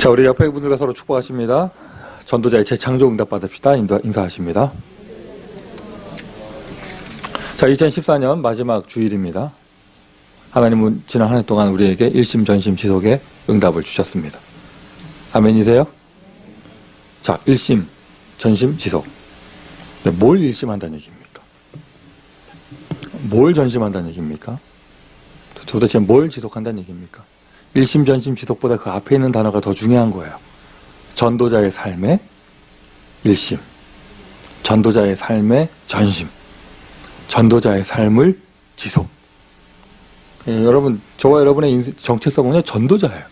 자, 우리 옆에 분들과 서로 축복하십니다. 전도자의 재창조 응답 받읍시다. 인사하십니다. 자, 2014년 마지막 주일입니다. 하나님은 지난 한 해 동안 우리에게 일심, 전심, 지속의 응답을 주셨습니다. 아멘이세요? 자, 일심, 전심, 지속. 뭘 일심한다는 얘기입니까? 뭘 전심한다는 얘기입니까? 도대체 뭘 지속한다는 얘기입니까? 일심, 전심, 지속보다 그 앞에 있는 단어가 더 중요한 거예요. 전도자의 삶의 일심, 전도자의 삶의 전심, 전도자의 삶을 지속. 여러분, 저와 여러분의 정체성은요, 전도자예요.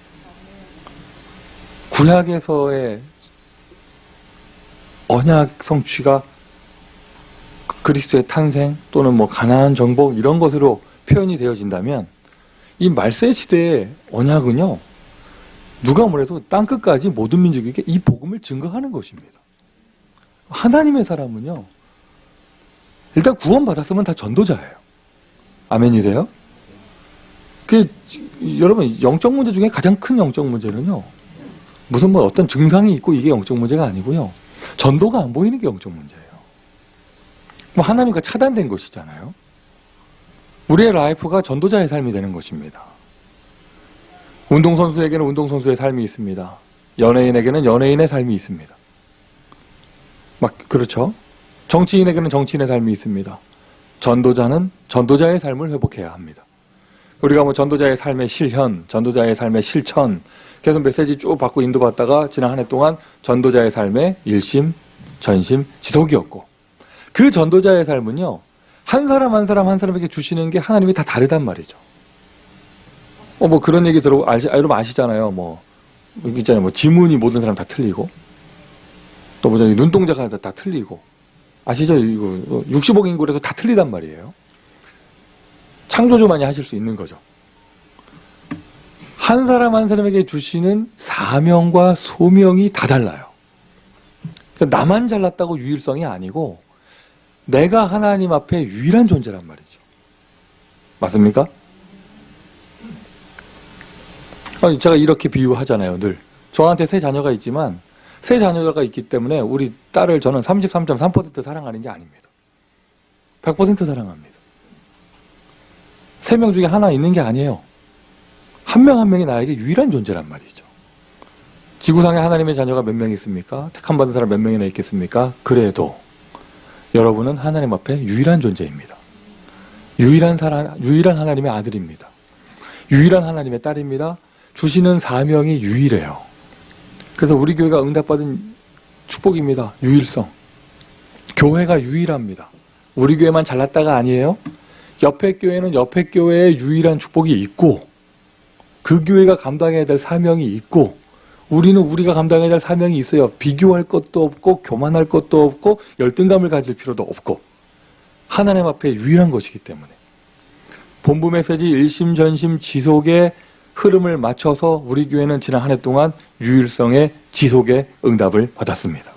구약에서의 언약 성취가 그리스도의 탄생 또는 뭐 가나안 정복 이런 것으로 표현이 되어진다면 이 말세 시대의 언약은요, 누가 뭐래도 땅끝까지 모든 민족에게 이 복음을 증거하는 것입니다. 하나님의 사람은요, 일단 구원받았으면 다 전도자예요. 아멘이세요? 여러분, 영적 문제 중에 가장 큰 영적 문제는요, 무슨 뭐 어떤 증상이 있고 이게 영적 문제가 아니고요, 전도가 안 보이는 게 영적 문제예요. 뭐 하나님과 차단된 것이잖아요. 우리의 라이프가 전도자의 삶이 되는 것입니다. 운동선수에게는 운동선수의 삶이 있습니다. 연예인에게는 연예인의 삶이 있습니다. 그렇죠? 정치인에게는 정치인의 삶이 있습니다. 전도자는 전도자의 삶을 회복해야 합니다. 우리가 뭐 전도자의 삶의 실현, 전도자의 삶의 실천, 계속 메시지 쭉 받고 인도받다가 지난 한 해 동안 전도자의 삶의 일심, 전심, 지속이었고, 그 전도자의 삶은요, 한 사람 한 사람에게 주시는 게 하나님이 다 다르단 말이죠. 뭐 그런 얘기 여러분 아시잖아요. 있잖아요. 지문이 모든 사람 다 틀리고, 또 눈동자가 다 틀리고, 아시죠? 이거 60억 인구라서 다 틀리단 말이에요. 창조주만이 하실 수 있는 거죠. 한 사람 한 사람에게 주시는 사명과 소명이 다 달라요. 그러니까 나만 잘났다고 유일성이 아니고 내가 하나님 앞에 유일한 존재란 말이죠. 맞습니까? 제가 이렇게 비유하잖아요. 늘. 저한테 세 자녀가 있지만 세 자녀가 있기 때문에 우리 딸을 저는 33.3% 사랑하는 게 아닙니다. 100% 사랑합니다. 3명 중에 하나 있는 게 아니에요. 한 명 한 명이 나에게 유일한 존재란 말이죠. 지구상에 하나님의 자녀가 몇 명 있습니까? 택함받은 사람 몇 명이나 있겠습니까? 그래도 여러분은 하나님 앞에 유일한 존재입니다. 유일한 하나님의 아들입니다. 유일한 하나님의 딸입니다. 주시는 사명이 유일해요. 그래서 우리 교회가 응답받은 축복입니다. 유일성. 교회가 유일합니다. 우리 교회만 잘났다가 아니에요. 옆에 교회는 옆에 교회에 유일한 축복이 있고, 그 교회가 감당해야 될 사명이 있고, 우리는 우리가 감당해야 될 사명이 있어요. 비교할 것도 없고 교만할 것도 없고 열등감을 가질 필요도 없고, 하나님 앞에 유일한 것이기 때문에 본부 메시지 일심 전심 지속의 흐름을 맞춰서 우리 교회는 지난 한 해 동안 유일성의 지속의 응답을 받았습니다.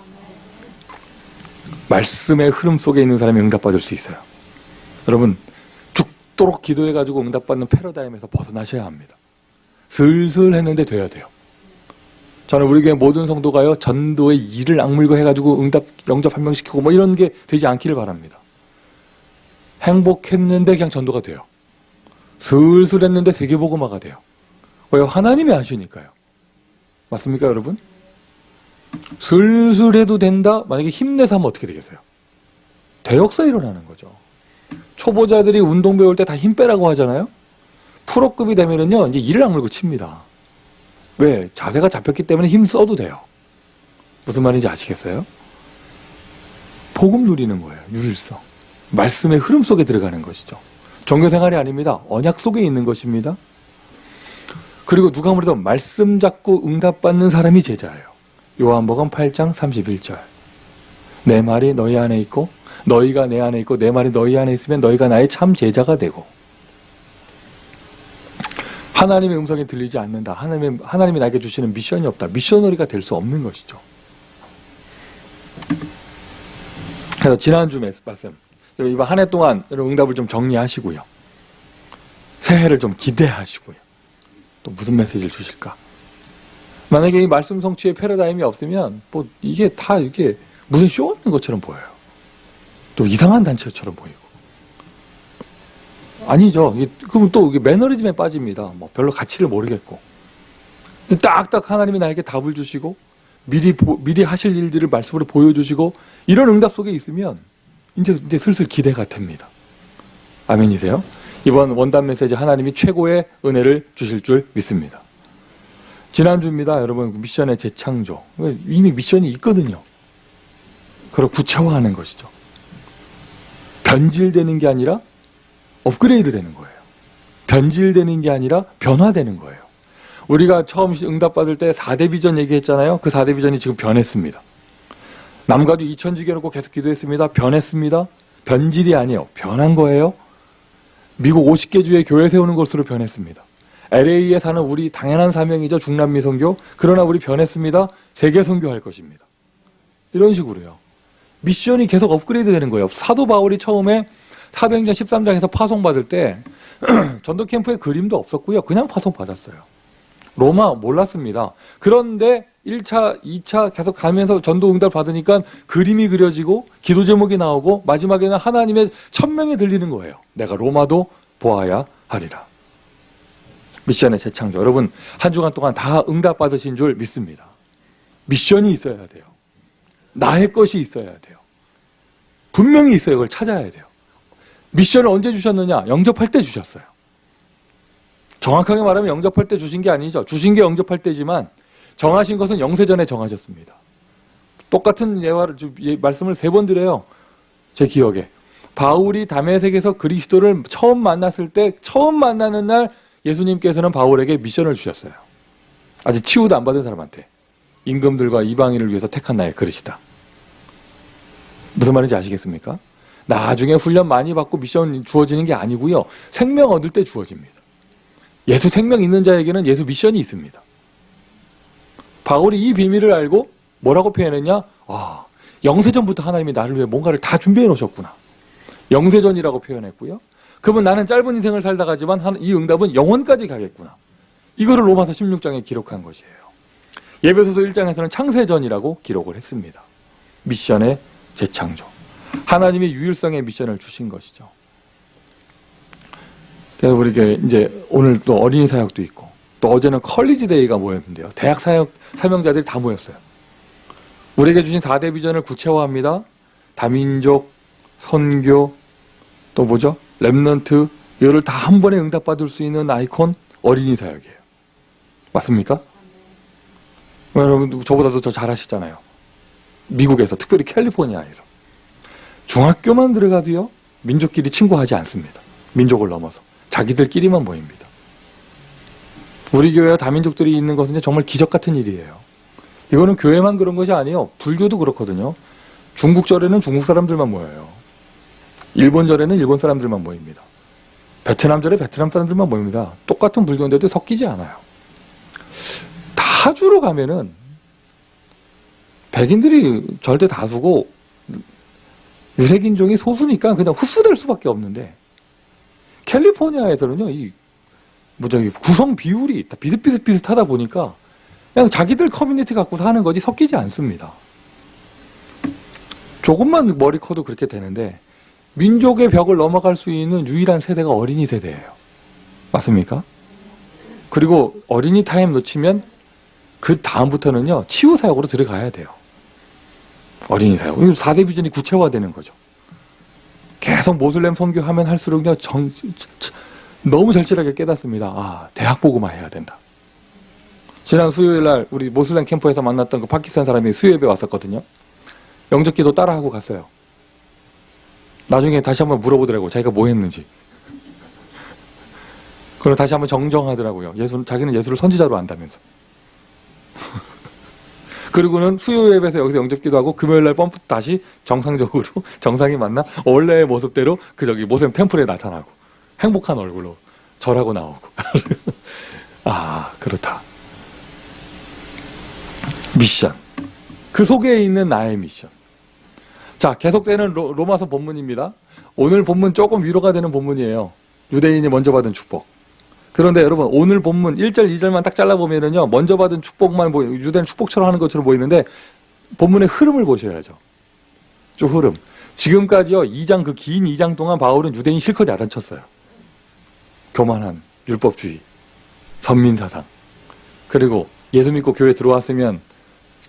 말씀의 흐름 속에 있는 사람이 응답받을 수 있어요. 여러분, 죽도록 기도해가지고 응답받는 패러다임에서 벗어나셔야 합니다. 슬슬 했는데 돼야 돼요. 저는 우리 교회 모든 성도가요, 전도의 일을 악물고 해가지고 영접 한 명 시키고 뭐 이런 게 되지 않기를 바랍니다. 행복했는데 그냥 전도가 돼요. 슬슬 했는데 세계복음화가 돼요. 왜요? 하나님이 하시니까요. 맞습니까, 여러분? 슬슬 해도 된다? 만약에 힘내서 하면 어떻게 되겠어요? 대역사 일어나는 거죠. 초보자들이 운동 배울 때 다 힘 빼라고 하잖아요? 프로급이 되면은요, 이제 이를 악물고 칩니다. 왜? 자세가 잡혔기 때문에 힘 써도 돼요. 무슨 말인지 아시겠어요? 복음 누리는 거예요. 유일성. 말씀의 흐름 속에 들어가는 것이죠. 종교생활이 아닙니다. 언약 속에 있는 것입니다. 그리고 누가 뭐래도 말씀 잡고 응답받는 사람이 제자예요. 요한복음 8장 31절. 내 말이 너희 안에 있고 너희가 내 안에 있고 내 말이 너희 안에 있으면 너희가 나의 참 제자가 되고, 하나님의 음성이 들리지 않는다. 하나님이 나에게 주시는 미션이 없다. 미셔너리가 될 수 없는 것이죠. 그래서 지난주 말씀, 이번 한 해 동안 응답을 좀 정리하시고요. 새해를 좀 기대하시고요. 또 무슨 메시지를 주실까? 만약에 이 말씀 성취의 패러다임이 없으면 뭐 이게 다 이게 무슨 쇼 없는 것처럼 보여요. 또 이상한 단체처럼 보이고. 아니죠. 그럼 또 이게 매너리즘에 빠집니다. 뭐 별로 가치를 모르겠고. 딱딱 하나님이 나에게 답을 주시고 미리 하실 일들을 말씀으로 보여주시고 이런 응답 속에 있으면 이제 슬슬 기대가 됩니다. 아멘이세요? 이번 원단 메시지 하나님이 최고의 은혜를 주실 줄 믿습니다. 지난주입니다. 여러분, 미션의 재창조. 이미 미션이 있거든요. 그걸 구체화하는 것이죠. 변질되는 게 아니라 업그레이드 되는 거예요. 변질되는 게 아니라 변화되는 거예요. 우리가 처음 응답받을 때 4대 비전 얘기했잖아요. 그 4대 비전이 지금 변했습니다. 남가도 2000 지겨놓고 계속 기도했습니다. 변했습니다. 변질이 아니에요. 변한 거예요. 미국 50개 주의 교회 세우는 것으로 변했습니다. LA에 사는 우리 당연한 사명이죠. 중남미 선교. 그러나 우리 변했습니다. 세계 선교할 것입니다. 이런 식으로요. 미션이 계속 업그레이드 되는 거예요. 사도 바울이 처음에 사도행전 13장에서 파송받을 때 전도 캠프에 그림도 없었고요. 그냥 파송받았어요. 로마 몰랐습니다. 그런데 1차, 2차 계속 가면서 전도 응답 받으니까 그림이 그려지고 기도 제목이 나오고 마지막에는 하나님의 천명이 들리는 거예요. 내가 로마도 보아야 하리라. 미션의 재창조. 여러분, 한 주간 동안 다 응답 받으신 줄 믿습니다. 미션이 있어야 돼요. 나의 것이 있어야 돼요. 분명히 있어요. 그걸 찾아야 돼요. 미션을 언제 주셨느냐? 영접할 때 주셨어요. 정확하게 말하면 영접할 때 주신 게 아니죠. 주신 게 영접할 때지만 정하신 것은 영세전에 정하셨습니다. 똑같은 말씀을 3번 드려요. 제 기억에. 바울이 다메섹에서 그리스도를 처음 만났을 때 처음 만나는 날 예수님께서는 바울에게 미션을 주셨어요. 아직 치유도 안 받은 사람한테. 임금들과 이방인을 위해서 택한 나의 그릇이다. 무슨 말인지 아시겠습니까? 나중에 훈련 많이 받고 미션 주어지는 게 아니고요. 생명 얻을 때 주어집니다. 예수 생명 있는 자에게는 예수 미션이 있습니다. 바울이 이 비밀을 알고 뭐라고 표현했냐? 영세전부터 하나님이 나를 위해 뭔가를 다 준비해 놓으셨구나. 영세전이라고 표현했고요. 그러면 나는 짧은 인생을 살다 가지만 이 응답은 영원까지 가겠구나. 이거를 로마서 16장에 기록한 것이에요. 예배소서 1장에서는 창세전이라고 기록을 했습니다. 미션의 재창조. 하나님의 유일성의 미션을 주신 것이죠. 그래서 우리가 이제 오늘 또 어린이 사역도 있고 또 어제는 컬리지 데이가 모였는데요. 대학 사명자들이 다 모였어요. 우리에게 주신 4대 비전을 구체화합니다. 다민족, 선교, 또 뭐죠? 렘넌트, 이거를 다 한 번에 응답받을 수 있는 아이콘 어린이 사역이에요. 맞습니까? 여러분 저보다도 더 잘하시잖아요. 미국에서, 특별히 캘리포니아에서. 중학교만 들어가도요. 민족끼리 친구하지 않습니다. 민족을 넘어서. 자기들끼리만 모입니다. 우리 교회와 다민족들이 있는 것은 정말 기적 같은 일이에요. 이거는 교회만 그런 것이 아니에요. 불교도 그렇거든요. 중국절에는 중국 사람들만 모여요. 일본절에는 일본 사람들만 모입니다. 베트남절에 베트남 사람들만 모입니다. 똑같은 불교인데도 섞이지 않아요. 타주로 가면은 백인들이 절대 다수고 유색인종이 소수니까 그냥 흡수될 수밖에 없는데 캘리포니아에서는요, 구성 비율이 다 비슷하다 보니까 그냥 자기들 커뮤니티 갖고 사는 거지 섞이지 않습니다. 조금만 머리 커도 그렇게 되는데 민족의 벽을 넘어갈 수 있는 유일한 세대가 어린이 세대예요. 맞습니까? 그리고 어린이 타임 놓치면 그 다음부터는요, 치유 사역으로 들어가야 돼요. 어린이 사역. 4대 비전이 구체화되는 거죠. 계속 모슬렘 선교하면 할수록요, 너무 절실하게 깨닫습니다. 대학 복음화 해야 된다. 지난 수요일 날 우리 모슬렘 캠프에서 만났던 그 파키스탄 사람이 수요예배 왔었거든요. 영접기도 따라하고 갔어요. 나중에 다시 한번 물어보더라고요. 자기가 뭐 했는지. 그리고 다시 한번 정정하더라고요. 자기는 예수를 선지자로 안다면서. 그리고는 수요 예배에서 여기서 영접기도 하고 금요일 날 펌프 다시 정상적으로 정상이 만나 원래의 모습대로 모슬렘 템플에 나타나고 행복한 얼굴로 절하고 나오고. 그렇다. 미션. 그 속에 있는 나의 미션. 자, 계속되는 로마서 본문입니다. 오늘 본문 조금 위로가 되는 본문이에요. 유대인이 먼저 받은 축복. 그런데 여러분 오늘 본문 1절, 2절만 딱 잘라보면은요, 먼저 받은 축복만 유대는 축복처럼 하는 것처럼 보이는데 본문의 흐름을 보셔야죠. 쭉 흐름. 지금까지요, 2장, 그 긴 2장 동안 바울은 유대인 실컷 야단쳤어요. 교만한 율법주의, 선민사상. 그리고 예수 믿고 교회 들어왔으면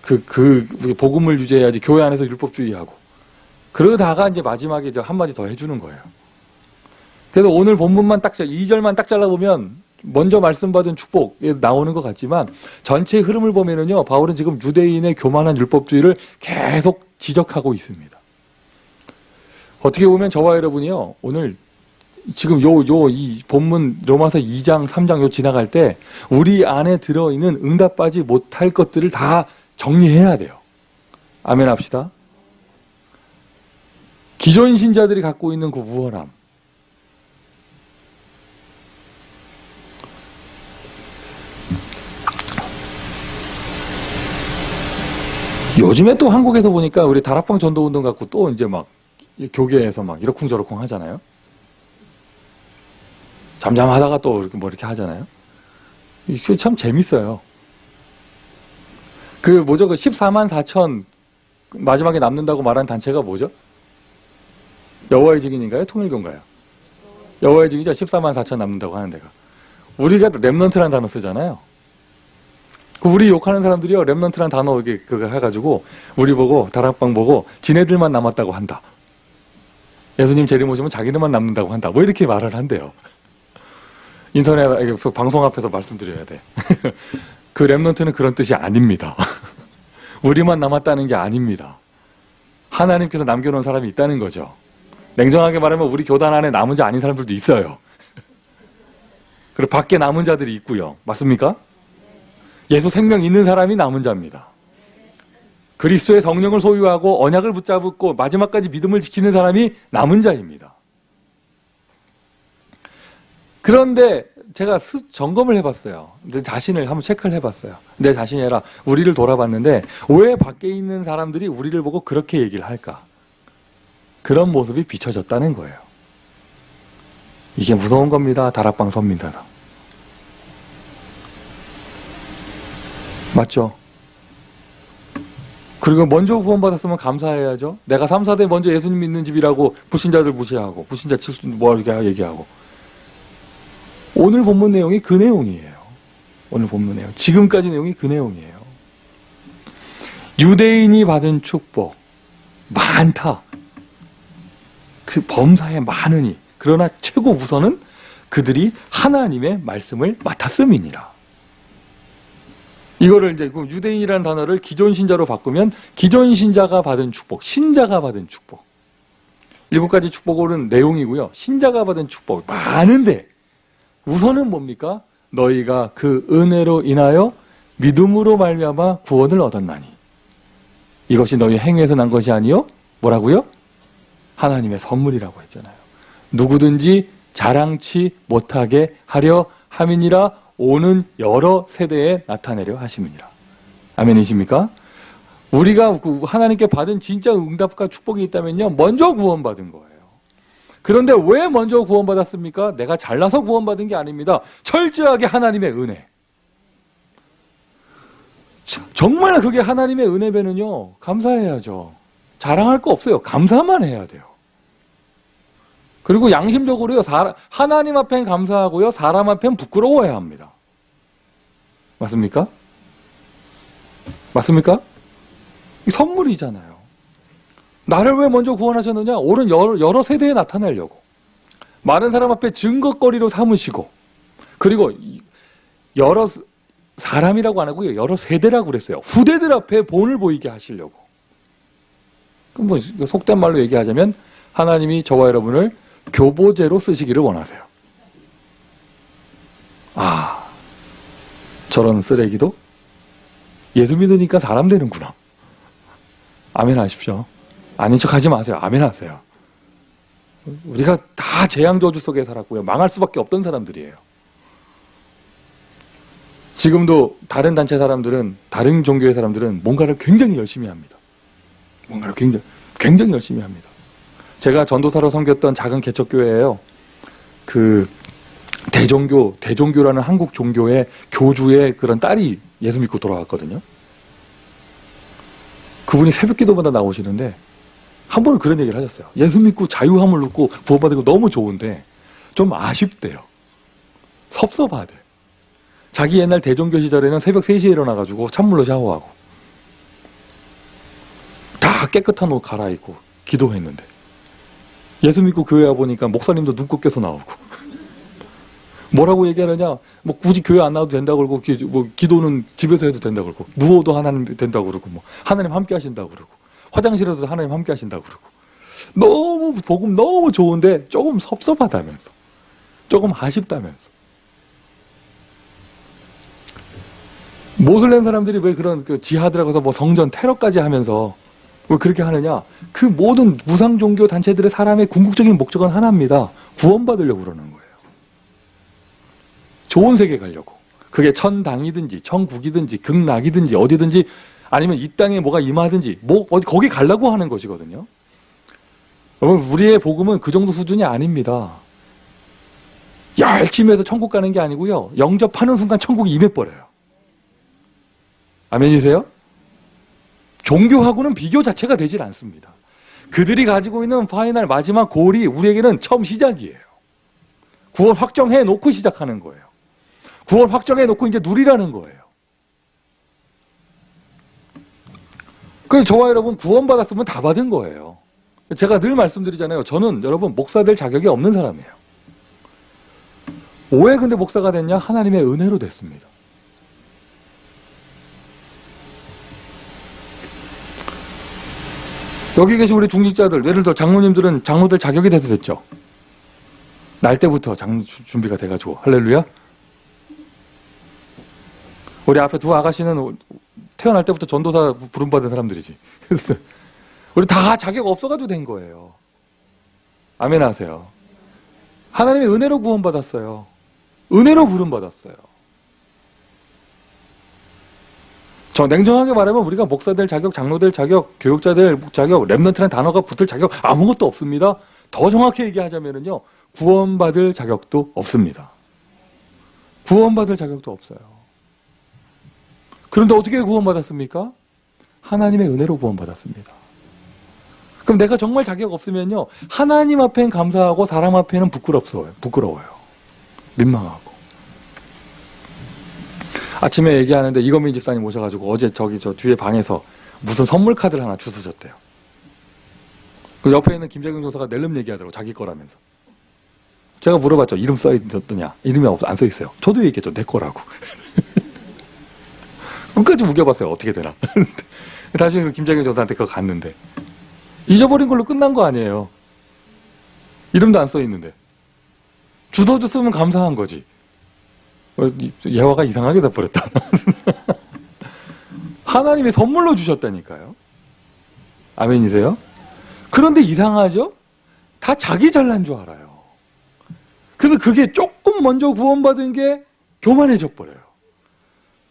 그 복음을 유지해야지 교회 안에서 율법주의하고. 그러다가 이제 마지막에 한마디 더 해주는 거예요. 그래서 오늘 본문만 딱, 2절만 딱 잘라보면 먼저 말씀받은 축복에 나오는 것 같지만 전체 흐름을 보면은요, 바울은 지금 유대인의 교만한 율법주의를 계속 지적하고 있습니다. 어떻게 보면 저와 여러분이요, 오늘 지금 이 본문 로마서 2장, 3장 요 지나갈 때 우리 안에 들어있는 응답하지 못할 것들을 다 정리해야 돼요. 아멘 합시다. 기존 신자들이 갖고 있는 그 우월함. 요즘에 또 한국에서 보니까 우리 다락방 전도운동 갖고 또 이제 막 교계에서 막 이러쿵저러쿵 하잖아요. 잠잠하다가 또 이렇게 뭐 이렇게 하잖아요. 이게 참 재밌어요. 그 14만 4천 마지막에 남는다고 말한 단체가 뭐죠? 여호와의 증인인가요? 통일교인가요? 여호와의 증인이죠. 14만 4천 남는다고 하는 데가. 우리가 렘넌트라는 단어 쓰잖아요. 우리 욕하는 사람들이요, 렘넌트란 단어 그거 해가지고 우리 보고, 다락방 보고 지네들만 남았다고 한다. 예수님 재림 오시면 자기들만 남는다고 한다. 뭐 이렇게 말을 한대요. 인터넷 방송 앞에서 말씀드려야 돼. 그 렘넌트는 그런 뜻이 아닙니다. 우리만 남았다는 게 아닙니다. 하나님께서 남겨놓은 사람이 있다는 거죠. 냉정하게 말하면 우리 교단 안에 남은 자 아닌 사람들도 있어요. 그리고 밖에 남은 자들이 있고요. 맞습니까? 예수 생명 있는 사람이 남은 자입니다. 그리스도의 성령을 소유하고 언약을 붙잡고 마지막까지 믿음을 지키는 사람이 남은 자입니다. 그런데 제가 점검을 해봤어요. 내 자신을 한번 체크를 해봤어요. 내 자신이 아니라 우리를 돌아봤는데 왜 밖에 있는 사람들이 우리를 보고 그렇게 얘기를 할까? 그런 모습이 비춰졌다는 거예요. 이게 무서운 겁니다. 다락방 선민사상. 맞죠? 그리고 먼저 구원받았으면 감사해야죠. 내가 3, 4대 먼저 예수님 믿는 집이라고 불신자들 무시하고, 불신자 칠수 뭐 이렇게 얘기하고. 오늘 본문 내용이 그 내용이에요. 오늘 본문 내용. 지금까지 내용이 그 내용이에요. 유대인이 받은 축복 많다. 그 범사에 많으니. 그러나 최고 우선은 그들이 하나님의 말씀을 맡았음이니라. 이거를 이제 유대인이라는 단어를 기존 신자로 바꾸면 기존 신자가 받은 축복, 신자가 받은 축복. 7가지 축복은 내용이고요. 신자가 받은 축복 많은데 우선은 뭡니까? 너희가 그 은혜로 인하여 믿음으로 말미암아 구원을 얻었나니 이것이 너희 행위에서 난 것이 아니요 뭐라고요? 하나님의 선물이라고 했잖아요. 누구든지 자랑치 못하게 하려 함이니라. 오는 여러 세대에 나타내려 하심이니라. 아멘이십니까? 우리가 하나님께 받은 진짜 응답과 축복이 있다면요, 먼저 구원받은 거예요. 그런데 왜 먼저 구원받았습니까? 내가 잘나서 구원받은 게 아닙니다. 철저하게 하나님의 은혜. 정말 그게 하나님의 은혜면은요, 감사해야죠. 자랑할 거 없어요. 감사만 해야 돼요. 그리고 양심적으로요, 하나님 앞엔 감사하고요, 사람 앞엔 부끄러워야 합니다. 맞습니까? 맞습니까? 이 선물이잖아요. 나를 왜 먼저 구원하셨느냐? 옳은 여러 세대에 나타내려고. 많은 사람 앞에 증거거리로 삼으시고, 그리고 여러 사람이라고 안 하고요, 여러 세대라고 그랬어요. 후대들 앞에 본을 보이게 하시려고. 그럼 뭐 속된 말로 얘기하자면 하나님이 저와 여러분을 교보제로 쓰시기를 원하세요. 아, 저런 쓰레기도 예수 믿으니까 사람 되는구나. 아멘 하십시오. 아닌 척 하지 마세요. 아멘 하세요. 우리가 다 재앙 저주 속에 살았고요. 망할 수밖에 없던 사람들이에요. 지금도 다른 단체 사람들은, 다른 종교의 사람들은 뭔가를 굉장히 열심히 합니다. 뭔가를 굉장히 열심히 합니다. 제가 전도사로 섬겼던 작은 개척교회예요. 대종교라는 한국 종교의 교주의 그런 딸이 예수 믿고 돌아왔거든요. 그분이 새벽 기도마다 나오시는데 한 번은 그런 얘기를 하셨어요. 예수 믿고 자유함을 얻고 구원받은 거 너무 좋은데 좀 아쉽대요. 섭섭하대. 자기 옛날 대종교 시절에는 새벽 3시에 일어나가지고 찬물로 샤워하고 다 깨끗한 옷 갈아입고 기도했는데 예수 믿고 교회 와보니까 목사님도 눈곱 깨서 나오고 뭐라고 얘기하느냐, 뭐 굳이 교회 안 나와도 된다고 그러고, 기도는 집에서 해도 된다고 그러고, 누워도 하나님 된다고 그러고, 뭐 하나님 함께 하신다고 그러고, 화장실에서 하나님 함께 하신다고 그러고, 너무 복음 너무 좋은데 조금 섭섭하다면서, 조금 아쉽다면서. 모슬렘 사람들이 왜 그런 지하 들어가서 뭐 성전 테러까지 하면서 왜 그렇게 하느냐? 그 모든 무상 종교 단체들의 사람의 궁극적인 목적은 하나입니다. 구원받으려고 그러는 거예요. 좋은 세계 가려고. 그게 천당이든지 천국이든지 극락이든지 어디든지 아니면 이 땅에 뭐가 임하든지 어디 거기 가려고 하는 것이거든요. 여러분, 우리의 복음은 그 정도 수준이 아닙니다. 열심히 해서 천국 가는 게 아니고요. 영접하는 순간 천국이 임해버려요. 아멘이세요? 종교하고는 비교 자체가 되질 않습니다. 그들이 가지고 있는 파이널 마지막 골이 우리에게는 처음 시작이에요. 구원 확정해 놓고 시작하는 거예요. 구원 확정해 놓고 이제 누리라는 거예요. 그래서 저와 여러분 구원받았으면 다 받은 거예요. 제가 늘 말씀드리잖아요. 저는 여러분 목사 될 자격이 없는 사람이에요. 왜 근데 목사가 됐냐? 하나님의 은혜로 됐습니다. 여기 계신 우리 중직자들, 예를 들어 장로님들은 장로들 자격이 돼서 됐죠. 날 때부터 준비가 돼가지고 할렐루야. 우리 앞에 두 아가씨는 태어날 때부터 전도사 부름받은 사람들이지. 우리 다 자격 없어가지고 된 거예요. 아멘 하세요. 하나님의 은혜로 구원받았어요. 은혜로 부름받았어요. 저 냉정하게 말하면 우리가 목사 될 자격, 장로 될 자격, 교육자 될 자격, 렘넌트라는 단어가 붙을 자격 아무것도 없습니다. 더 정확히 얘기하자면요, 구원받을 자격도 없습니다. 구원받을 자격도 없어요. 그런데 어떻게 구원받았습니까? 하나님의 은혜로 구원받았습니다. 그럼 내가 정말 자격 없으면요, 하나님 앞엔 감사하고 사람 앞에는 부끄러워요. 민망하고. 아침에 얘기하는데 이건민 집사님 오셔가지고 어제 저 뒤에 방에서 무슨 선물 카드를 하나 주스셨대요. 그 옆에 있는 김재경 교사가 낼름 얘기하더라고, 자기 거라면서. 제가 물어봤죠. 이름 써있었더냐? 이름이 안 써있어요. 저도 얘기했죠. 내 거라고. 끝까지 우겨봤어요. 어떻게 되나. 다시 그 김재경 교사한테 그거 갔는데 잊어버린 걸로 끝난 거 아니에요. 이름도 안 써있는데. 주워줬으면 감사한 거지. 예화가 이상하게 돼버렸다. 하나님이 선물로 주셨다니까요. 아멘이세요? 그런데 이상하죠? 다 자기 잘난 줄 알아요. 그래서 그게 조금 먼저 구원받은 게 교만해져 버려요.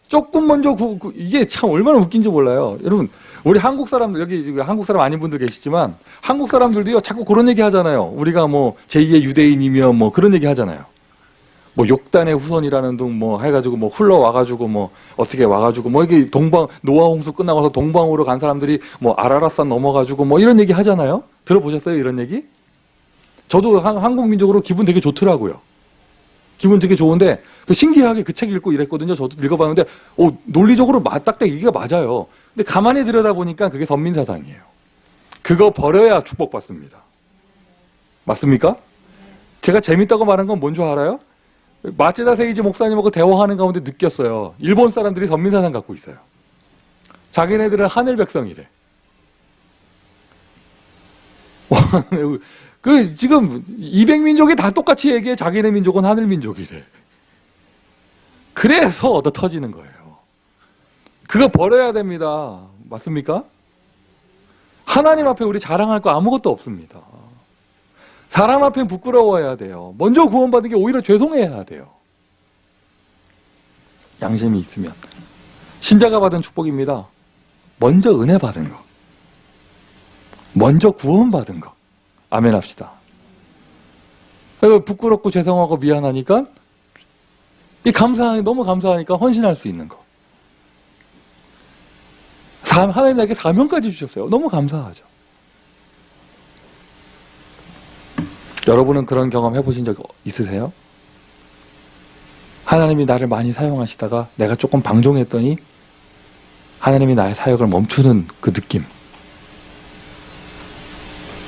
조금 먼저 이게 참 얼마나 웃긴지 몰라요. 여러분, 우리 한국 사람들, 여기 한국 사람 아닌 분들 계시지만 한국 사람들도요, 자꾸 그런 얘기 하잖아요. 우리가 뭐 제2의 유대인이며 뭐 그런 얘기 하잖아요. 뭐 욕단의 후손이라는 둥 뭐 해가지고 뭐 흘러와가지고 뭐 어떻게 와가지고 뭐 이게 노아 홍수 끝나고서 동방으로 간 사람들이 뭐 아라라산 넘어가지고 뭐 이런 얘기 하잖아요. 들어보셨어요? 이런 얘기? 저도 한국 민족으로 기분 되게 좋더라고요. 기분 되게 좋은데 신기하게 그 책 읽고 이랬거든요. 저도 읽어봤는데 논리적으로 딱딱 이게 맞아요. 근데 가만히 들여다보니까 그게 선민사상이에요. 그거 버려야 축복받습니다. 맞습니까? 제가 재밌다고 말한 건 뭔 줄 알아요? 마체다 세이지 목사님하고 대화하는 가운데 느꼈어요. 일본 사람들이 선민사상 갖고 있어요. 자기네들은 하늘 백성이래. 지금 200민족이 다 똑같이 얘기해. 자기네 민족은 하늘 민족이래. 그래서 얻어 터지는 거예요. 그거 버려야 됩니다. 맞습니까? 하나님 앞에 우리 자랑할 거 아무것도 없습니다. 사람 앞에 부끄러워해야 돼요. 먼저 구원받은 게 오히려 죄송해야 돼요. 양심이 있으면. 신자가 받은 축복입니다. 먼저 은혜 받은 거. 먼저 구원받은 거. 아멘 합시다. 부끄럽고 죄송하고 미안하니까 너무 감사하니까 헌신할 수 있는 거. 하나님 나에게 사명까지 주셨어요. 너무 감사하죠. 여러분은 그런 경험 해보신 적 있으세요? 하나님이 나를 많이 사용하시다가 내가 조금 방종했더니 하나님이 나의 사역을 멈추는 그 느낌.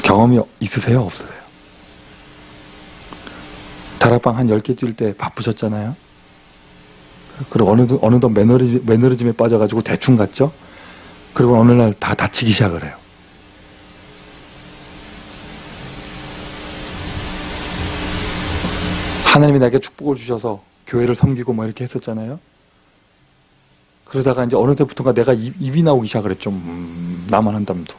경험이 있으세요? 없으세요? 다락방 한 10개 뛸 때 바쁘셨잖아요? 그리고 어느덧 매너리즘에 빠져가지고 대충 갔죠? 그리고 어느 날 다 다치기 시작을 해요. 하나님이 나에게 축복을 주셔서 교회를 섬기고 뭐 이렇게 했었잖아요. 그러다가 이제 어느 때부턴가 내가 입이 나오기 시작을 했죠. 나만 한다면서.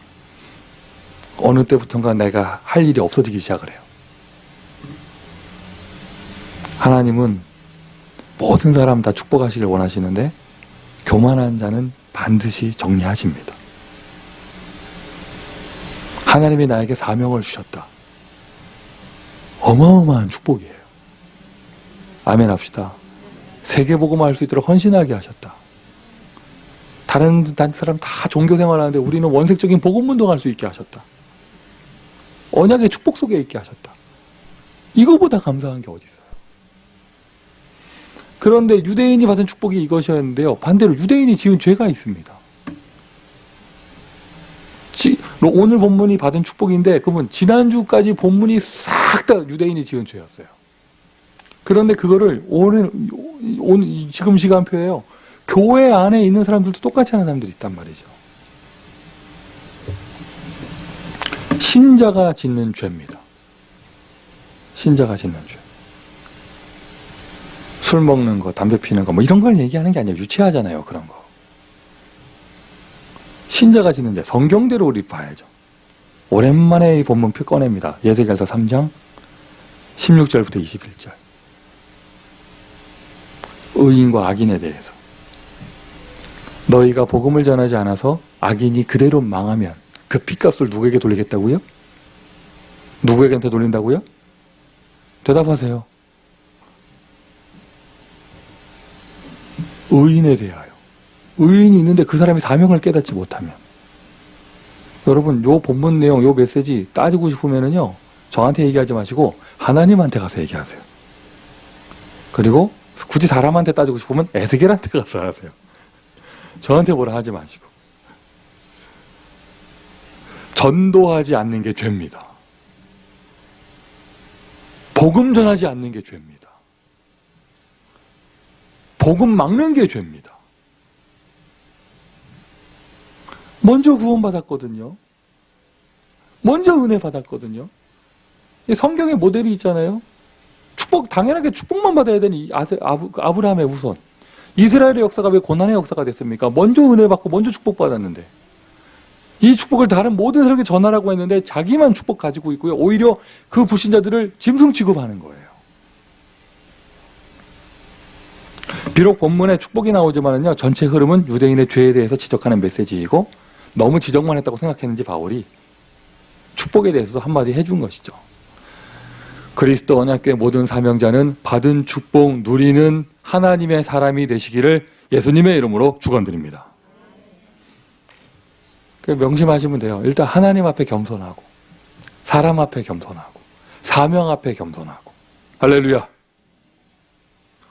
어느 때부턴가 내가 할 일이 없어지기 시작을 해요. 하나님은 모든 사람 다 축복하시길 원하시는데 교만한 자는 반드시 정리하십니다. 하나님이 나에게 사명을 주셨다. 어마어마한 축복이에요. 아멘 합시다. 세계복음화 할 수 있도록 헌신하게 하셨다. 다른 사람 다 종교 생활하는데 우리는 원색적인 복음운동 할 수 있게 하셨다. 언약의 축복 속에 있게 하셨다. 이거보다 감사한 게 어디 있어요? 그런데 유대인이 받은 축복이 이것이었는데요. 반대로 유대인이 지은 죄가 있습니다. 오늘 본문이 받은 축복인데 그분 지난주까지 본문이 싹 다 유대인이 지은 죄였어요. 그런데 그거를 오늘 지금 시간표예요. 교회 안에 있는 사람들도 똑같이 하는 사람들이 있단 말이죠. 신자가 짓는 죄입니다. 신자가 짓는 죄. 술 먹는 거, 담배 피는 거, 뭐 이런 걸 얘기하는 게 아니에요. 유치하잖아요, 그런 거. 신자가 짓는 죄, 성경대로 우리 봐야죠. 오랜만에 이 본문 꺼냅니다. 예세겔서 3장 16절부터 21절. 의인과 악인에 대해서. 너희가 복음을 전하지 않아서 악인이 그대로 망하면 그 핏값을 누구에게 돌리겠다고요? 누구에게한테 돌린다고요? 대답하세요. 의인에 대하여. 의인이 있는데 그 사람이 사명을 깨닫지 못하면. 여러분, 요 본문 내용, 요 메시지 따지고 싶으면은요, 저한테 얘기하지 마시고 하나님한테 가서 얘기하세요. 그리고 굳이 사람한테 따지고 싶으면 에스겔한테 가서 하세요. 저한테 뭐라 하지 마시고. 전도하지 않는 게 죄입니다. 복음 전하지 않는 게 죄입니다. 복음 막는 게 죄입니다. 먼저 구원받았거든요. 먼저 은혜 받았거든요. 성경에 모델이 있잖아요. 당연하게 축복만 받아야 되는 아브라함의 후손. 이스라엘의 역사가 왜 고난의 역사가 됐습니까? 먼저 은혜 받고 먼저 축복받았는데. 이 축복을 다른 모든 사람에게 전하라고 했는데 자기만 축복 가지고 있고요. 오히려 그 불신자들을 짐승 취급하는 거예요. 비록 본문에 축복이 나오지만은요, 전체 흐름은 유대인의 죄에 대해서 지적하는 메시지이고 너무 지적만 했다고 생각했는지 바울이 축복에 대해서 한마디 해준 것이죠. 그리스도 언약궤 모든 사명자는 받은 축복 누리는 하나님의 사람이 되시기를 예수님의 이름으로 축원드립니다. 명심하시면 돼요. 일단 하나님 앞에 겸손하고 사람 앞에 겸손하고 사명 앞에 겸손하고 할렐루야.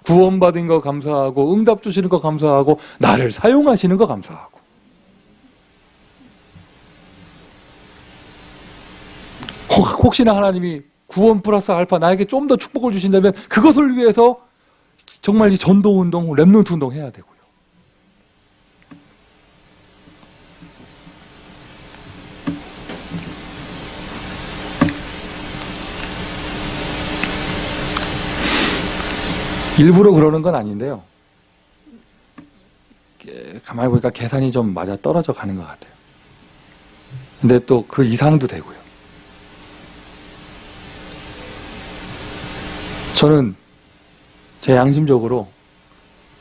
구원받은 거 감사하고 응답 주시는 거 감사하고 나를 사용하시는 거 감사하고 혹시나 하나님이 구원 플러스 알파 나에게 좀 더 축복을 주신다면 그것을 위해서 정말 이 전도운동, 렘넌트 운동 해야 되고요. 일부러 그러는 건 아닌데요. 가만히 보니까 계산이 좀 맞아 떨어져 가는 것 같아요. 근데 또 그 이상도 되고요. 저는 제 양심적으로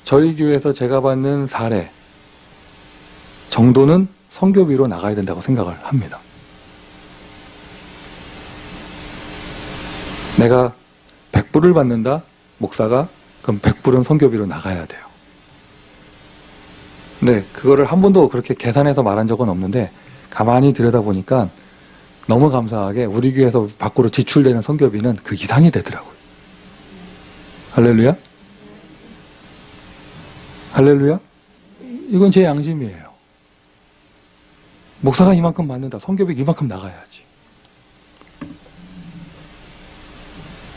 저희 교회에서 제가 받는 사례 정도는 선교비로 나가야 된다고 생각을 합니다. 내가 100불을 받는다, 목사가. 그럼 100불은 선교비로 나가야 돼요. 근데 그거를 한 번도 그렇게 계산해서 말한 적은 없는데 가만히 들여다보니까 너무 감사하게 우리 교회에서 밖으로 지출되는 선교비는 그 이상이 되더라고요. 할렐루야? 할렐루야? 이건 제 양심이에요. 목사가 이만큼 받는다. 선교비 이만큼 나가야지.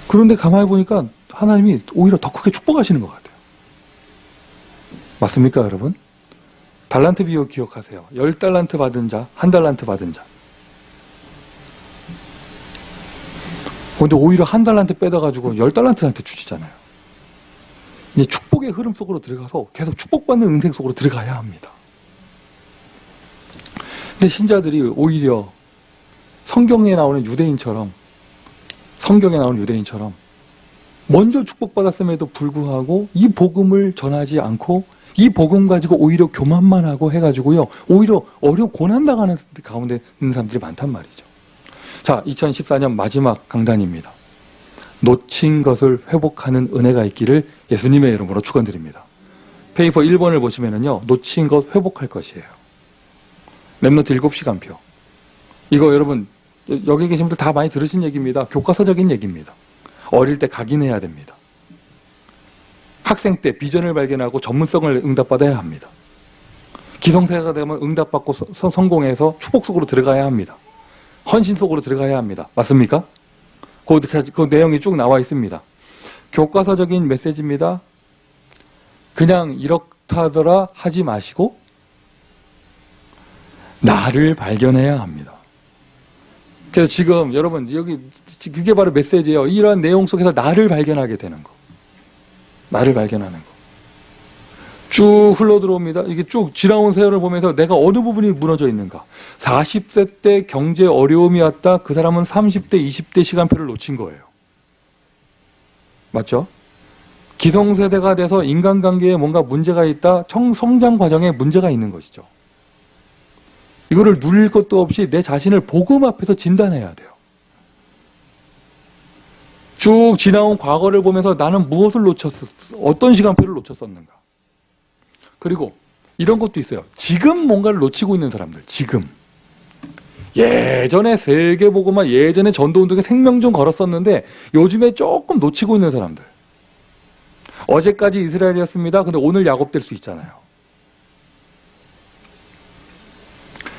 그런데 가만히 보니까 하나님이 오히려 더 크게 축복하시는 것 같아요. 맞습니까, 여러분? 달란트 비유 기억하세요. 10달란트 받은 자, 1달란트 받은 자. 근데 오히려 1달란트 빼다가지고 10달란트한테 주시잖아요. 이제 축복의 흐름 속으로 들어가서 계속 축복받는 은행 속으로 들어가야 합니다. 근데 신자들이 오히려 성경에 나오는 유대인처럼 먼저 축복받았음에도 불구하고 이 복음을 전하지 않고 이 복음 가지고 오히려 교만만 하고 해가지고요, 오히려 고난당하는 가운데 있는 사람들이 많단 말이죠. 자, 2014년 마지막 강단입니다. 놓친 것을 회복하는 은혜가 있기를 예수님의 이름으로 축원드립니다. 페이퍼 1번을 보시면은요, 놓친 것 회복할 것이에요. 랩노트 7시간표. 이거 여러분 여기 계신 분들 다 많이 들으신 얘기입니다. 교과서적인 얘기입니다. 어릴 때 각인해야 됩니다. 학생 때 비전을 발견하고 전문성을 응답받아야 합니다. 기성세대가 되면 응답받고 성공해서 축복 속으로 들어가야 합니다. 헌신 속으로 들어가야 합니다. 맞습니까? 그 내용이 쭉 나와 있습니다. 교과서적인 메시지입니다. 그냥 이렇다더라 하지 마시고 나를 발견해야 합니다. 그래서 지금 여러분 여기 그게 바로 메시지예요. 이러한 내용 속에서 나를 발견하게 되는 거. 나를 발견하는 거. 쭉 흘러 들어옵니다. 이게 쭉 지나온 세월을 보면서 내가 어느 부분이 무너져 있는가. 40세 때 경제 어려움이 왔다. 그 사람은 30대, 20대 시간표를 놓친 거예요. 맞죠? 기성세대가 돼서 인간관계에 뭔가 문제가 있다. 성장 과정에 문제가 있는 것이죠. 이거를 누릴 것도 없이 내 자신을 복음 앞에서 진단해야 돼요. 쭉 지나온 과거를 보면서 나는 무엇을 어떤 시간표를 놓쳤었는가. 그리고 이런 것도 있어요. 지금 뭔가를 놓치고 있는 사람들. 지금. 예전에 세계복음화, 예전에 전도운동에 생명좀 걸었었는데 요즘에 조금 놓치고 있는 사람들. 어제까지 이스라엘이었습니다. 근데 오늘 야곱될 수 있잖아요.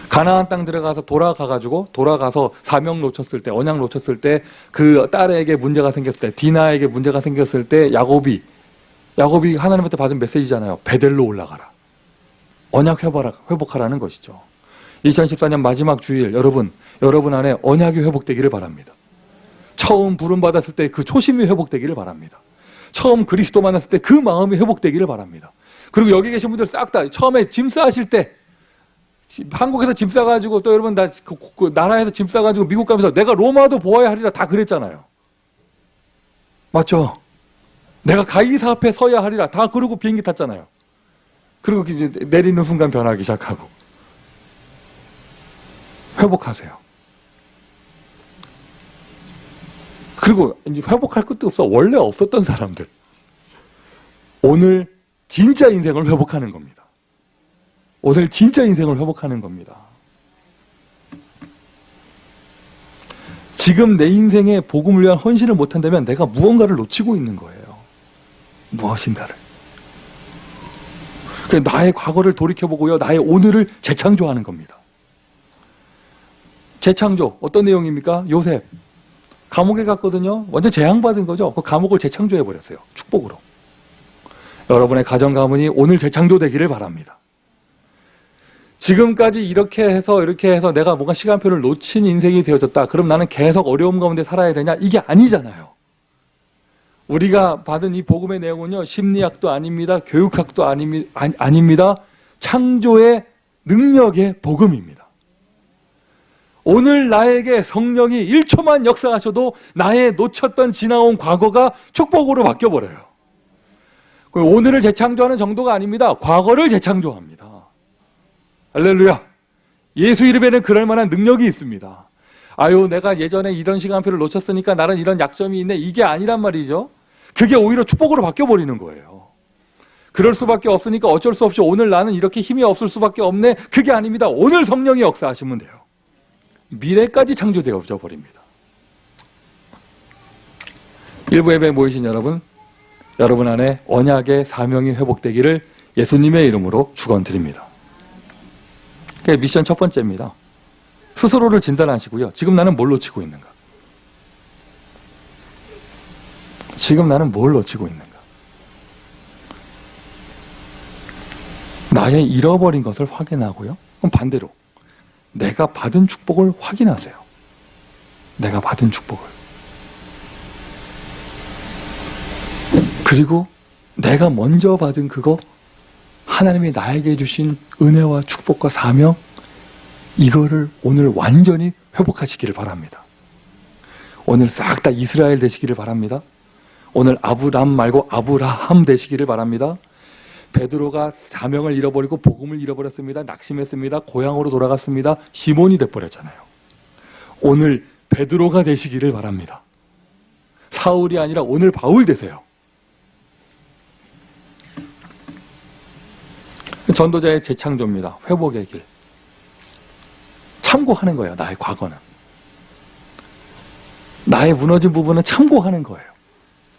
가나안 땅 돌아가서 사명 놓쳤을 때, 언약 놓쳤을 때, 그 딸에게 문제가 생겼을 때, 디나에게 문제가 생겼을 때, 야곱이 하나님한테 받은 메시지잖아요. 베델로 올라가라. 언약 회복하라는 것이죠. 2014년 마지막 주일, 여러분 안에 언약이 회복되기를 바랍니다. 처음 부름 받았을 때 그 초심이 회복되기를 바랍니다. 처음 그리스도 만났을 때 그 마음이 회복되기를 바랍니다. 그리고 여기 계신 분들 싹 다 처음에 짐 싸실 때, 한국에서 짐 싸가지고 또 여러분 나라에서 짐 싸가지고 미국 가면서 내가 로마도 보아야 하리라 다 그랬잖아요. 맞죠? 내가 가이사 앞에 서야 하리라 다 그러고 비행기 탔잖아요. 그리고 이제 내리는 순간 변하기 시작하고. 회복하세요. 그리고 이제 회복할 것도 없어. 원래 없었던 사람들. 오늘 진짜 인생을 회복하는 겁니다. 오늘 진짜 인생을 회복하는 겁니다. 지금 내 인생에 복음을 위한 헌신을 못한다면 내가 무언가를 놓치고 있는 거예요. 무엇인가를. 나의 과거를 돌이켜보고요. 나의 오늘을 재창조하는 겁니다. 재창조. 어떤 내용입니까? 요셉. 감옥에 갔거든요. 완전 재앙받은 거죠. 그 감옥을 재창조해버렸어요. 축복으로. 여러분의 가정 가문이 오늘 재창조되기를 바랍니다. 지금까지 이렇게 해서 내가 뭔가 시간표를 놓친 인생이 되어졌다. 그럼 나는 계속 어려움 가운데 살아야 되냐? 이게 아니잖아요. 우리가 받은 이 복음의 내용은요, 심리학도 아닙니다. 교육학도 아닙니다. 창조의 능력의 복음입니다. 오늘 나에게 성령이 1초만 역사하셔도 나의 놓쳤던 지나온 과거가 축복으로 바뀌어버려요. 오늘을 재창조하는 정도가 아닙니다. 과거를 재창조합니다. 할렐루야. 예수 이름에는 그럴 만한 능력이 있습니다. 아유, 내가 예전에 이런 시간표를 놓쳤으니까 나는 이런 약점이 있네. 이게 아니란 말이죠. 그게 오히려 축복으로 바뀌어버리는 거예요. 그럴 수밖에 없으니까 어쩔 수 없이 오늘 나는 이렇게 힘이 없을 수밖에 없네. 그게 아닙니다. 오늘 성령이 역사하시면 돼요. 미래까지 창조되어져 버립니다. 일부 예배에 모이신 여러분, 여러분 안에 언약의 사명이 회복되기를 예수님의 이름으로 축원드립니다. 그게 미션 첫 번째입니다. 스스로를 진단하시고요. 지금 나는 뭘 놓치고 있는가? 지금 나는 뭘 놓치고 있는가? 나의 잃어버린 것을 확인하고요. 그럼 반대로 내가 받은 축복을 확인하세요. 내가 받은 축복을. 그리고 내가 먼저 받은 그거, 하나님이 나에게 주신 은혜와 축복과 사명, 이거를 오늘 완전히 회복하시기를 바랍니다. 오늘 싹 다 이스라엘 되시기를 바랍니다. 오늘 아브람 말고 아브라함 되시기를 바랍니다. 베드로가 사명을 잃어버리고 복음을 잃어버렸습니다. 낙심했습니다. 고향으로 돌아갔습니다. 시몬이 돼버렸잖아요. 오늘 베드로가 되시기를 바랍니다. 사울이 아니라 오늘 바울 되세요. 전도자의 재창조입니다. 회복의 길. 참고하는 거예요. 나의 과거는. 나의 무너진 부분은 참고하는 거예요.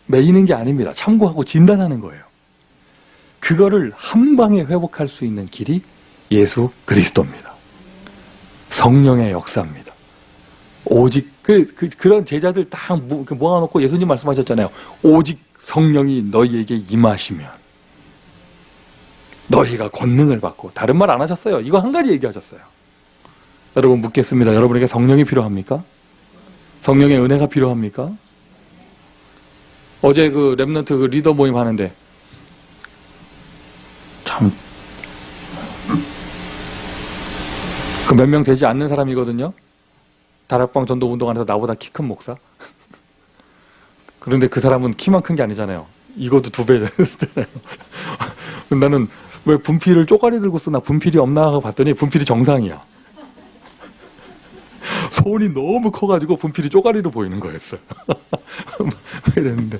매이는 게 아닙니다. 참고하고 진단하는 거예요. 그거를 한 방에 회복할 수 있는 길이 예수 그리스도입니다. 성령의 역사입니다. 오직 그런 제자들 다 모아놓고 예수님 말씀하셨잖아요. 오직 성령이 너희에게 임하시면 너희가 권능을 받고, 다른 말 안 하셨어요. 이거 한 가지 얘기하셨어요. 여러분 묻겠습니다. 여러분에게 성령이 필요합니까? 성령의 은혜가 필요합니까? 어제 그 렘넌트 그 리더 모임 하는데 참 그 몇 명 되지 않는 사람이거든요. 다락방 전도 운동하면서 나보다 키 큰 목사. 그런데 그 사람은 키만 큰 게 아니잖아요. 이것도 2배잖아요. 나는 왜 분필을 쪼가리 들고 쓰나, 분필이 없나 하고 봤더니 분필이 정상이야. 손이 너무 커가지고 분필이 쪼가리로 보이는 거였어요. 이랬는데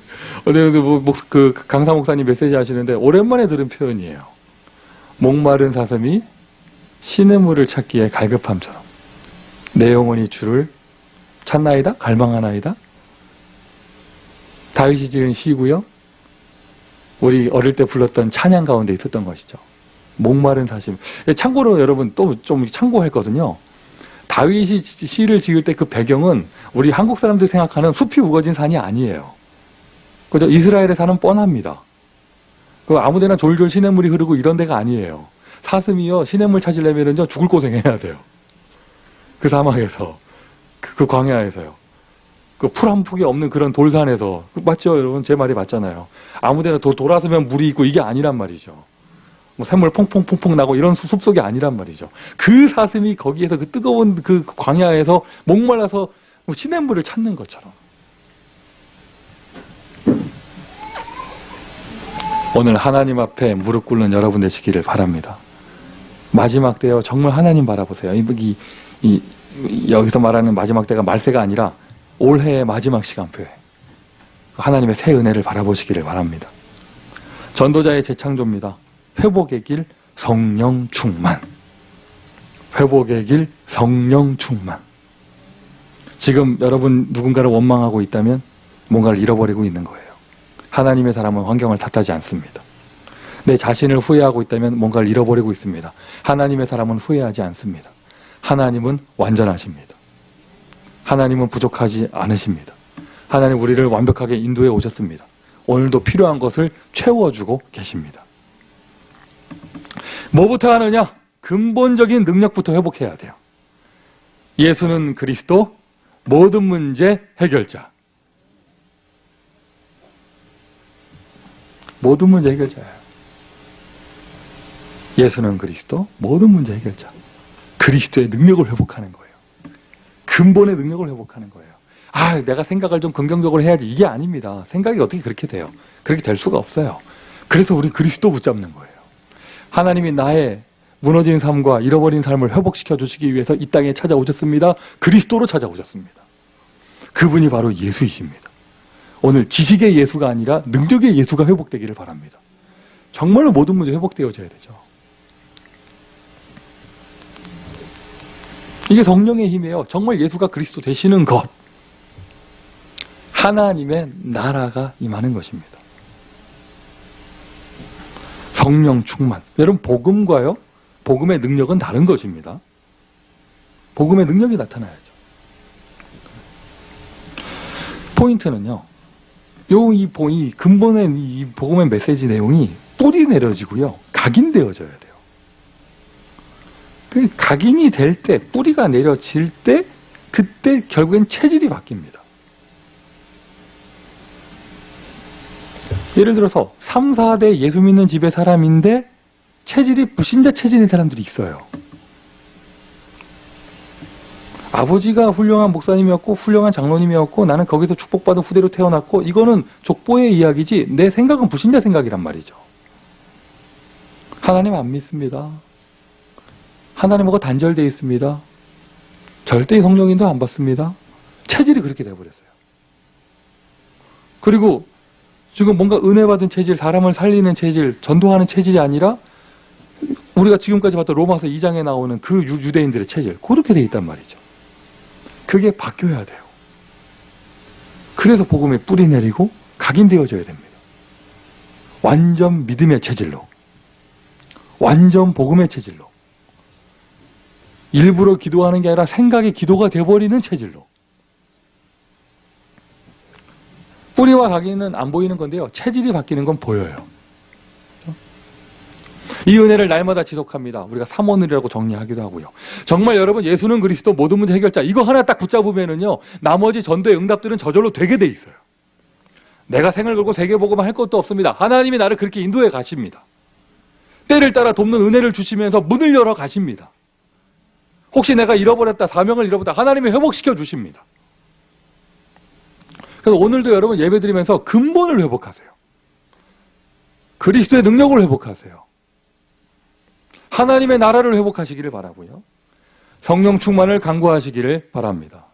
그 강사 목사님 메시지 하시는데 오랜만에 들은 표현이에요. 목마른 사슴이 시냇물을 찾기에 갈급함처럼 내 영혼이 주를 찾나이다? 갈망하나이다? 다윗이 지은 시고요. 우리 어릴 때 불렀던 찬양 가운데 있었던 것이죠. 목마른 사슴. 참고로 여러분 또 좀 참고했거든요. 다윗이 시를 지을 때 그 배경은 우리 한국 사람들이 생각하는 숲이 우거진 산이 아니에요. 그죠? 이스라엘의 산은 뻔합니다. 그 아무데나 졸졸 시냇물이 흐르고 이런 데가 아니에요. 사슴이요, 시냇물 찾으려면요 죽을 고생해야 돼요. 그 사막에서, 그 광야에서요. 그 풀 한 폭이 없는 그런 돌산에서. 맞죠, 여러분? 제 말이 맞잖아요. 아무데나 돌아서면 물이 있고 이게 아니란 말이죠. 뭐 샘물 퐁퐁퐁퐁 나고 이런 숲속이 아니란 말이죠. 그 사슴이 거기에서 그 뜨거운 그 광야에서 목말라서 시냇물을 찾는 것처럼. 오늘 하나님 앞에 무릎 꿇는 여러분 되시기를 바랍니다. 마지막 때요, 정말 하나님 바라보세요. 여기서 말하는 마지막 때가 말세가 아니라 올해의 마지막 시간표에 하나님의 새 은혜를 바라보시기를 바랍니다. 전도자의 재창조입니다. 회복의 길, 성령 충만. 회복의 길, 성령 충만. 지금 여러분 누군가를 원망하고 있다면 뭔가를 잃어버리고 있는 거예요. 하나님의 사람은 환경을 탓하지 않습니다. 내 자신을 후회하고 있다면 뭔가를 잃어버리고 있습니다. 하나님의 사람은 후회하지 않습니다. 하나님은 완전하십니다. 하나님은 부족하지 않으십니다. 하나님 우리를 완벽하게 인도해 오셨습니다. 오늘도 필요한 것을 채워주고 계십니다. 뭐부터 하느냐? 근본적인 능력부터 회복해야 돼요. 예수는 그리스도, 모든 문제 해결자. 모든 문제 해결자예요. 예수는 그리스도, 모든 문제 해결자. 그리스도의 능력을 회복하는 거예요. 근본의 능력을 회복하는 거예요. 내가 생각을 좀 긍정적으로 해야지. 이게 아닙니다. 생각이 어떻게 그렇게 돼요? 그렇게 될 수가 없어요. 그래서 우리 그리스도 붙잡는 거예요. 하나님이 나의 무너진 삶과 잃어버린 삶을 회복시켜 주시기 위해서 이 땅에 찾아오셨습니다. 그리스도로 찾아오셨습니다. 그분이 바로 예수이십니다. 오늘 지식의 예수가 아니라 능력의 예수가 회복되기를 바랍니다. 정말로 모든 문제 회복되어져야 되죠. 이게 성령의 힘이에요. 정말 예수가 그리스도 되시는 것. 하나님의 나라가 임하는 것입니다. 성령 충만. 여러분, 복음과요, 복음의 능력은 다른 것입니다. 복음의 능력이 나타나야죠. 포인트는요, 이 근본의 이 복음의 메시지 내용이 뿌리 내려지고요, 각인되어져야 돼요. 그 각인이 될 때, 뿌리가 내려질 때, 그때 결국엔 체질이 바뀝니다. 예를 들어서 3, 4대 예수 믿는 집의 사람인데 체질이 불신자 체질인 사람들이 있어요. 아버지가 훌륭한 목사님이었고 훌륭한 장로님이었고 나는 거기서 축복받은 후대로 태어났고, 이거는 족보의 이야기지 내 생각은 불신자 생각이란 말이죠. 하나님 안 믿습니다. 하나님하고 단절되어 있습니다. 절대 성령인도 안 받습니다. 체질이 그렇게 돼버렸어요. 그리고 지금 뭔가 은혜 받은 체질, 사람을 살리는 체질, 전도하는 체질이 아니라 우리가 지금까지 봤던 로마서 2장에 나오는 그 유대인들의 체질, 그렇게 돼 있단 말이죠. 그게 바뀌어야 돼요. 그래서 복음에 뿌리 내리고 각인되어져야 됩니다. 완전 믿음의 체질로, 완전 복음의 체질로, 일부러 기도하는 게 아니라 생각이 기도가 돼버리는 체질로. 뿌리와 각인은 안 보이는 건데요, 체질이 바뀌는 건 보여요. 이 은혜를 날마다 지속합니다. 우리가 삼원을이라고 정리하기도 하고요. 정말 여러분, 예수는 그리스도 모든 문제 해결자, 이거 하나 딱 붙잡으면은요, 나머지 전도의 응답들은 저절로 되게 돼 있어요. 내가 생을 걸고 세계복음을 할 것도 없습니다. 하나님이 나를 그렇게 인도해 가십니다. 때를 따라 돕는 은혜를 주시면서 문을 열어 가십니다. 혹시 내가 잃어버렸다, 사명을 잃어버렸다, 하나님이 회복시켜 주십니다. 그래서 오늘도 여러분 예배드리면서 근본을 회복하세요. 그리스도의 능력을 회복하세요. 하나님의 나라를 회복하시기를 바라고요. 성령 충만을 간구하시기를 바랍니다.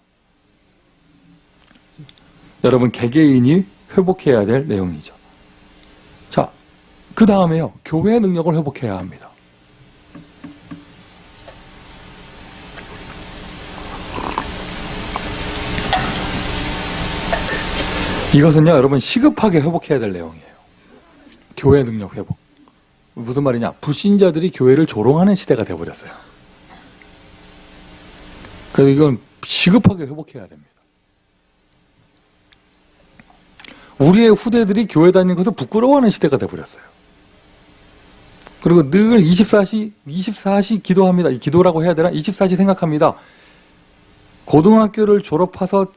여러분, 개개인이 회복해야 될 내용이죠. 자, 그 다음에요, 교회의 능력을 회복해야 합니다. 이것은요, 여러분, 시급하게 회복해야 될 내용이에요. 교회 능력 회복. 무슨 말이냐? 불신자들이 교회를 조롱하는 시대가 되어버렸어요. 그래서 이건 시급하게 회복해야 됩니다. 우리의 후대들이 교회 다니는 것을 부끄러워하는 시대가 되어버렸어요. 그리고 늘 24시 기도합니다. 이 기도라고 해야 되나? 24시 생각합니다. 고등학교를 졸업해서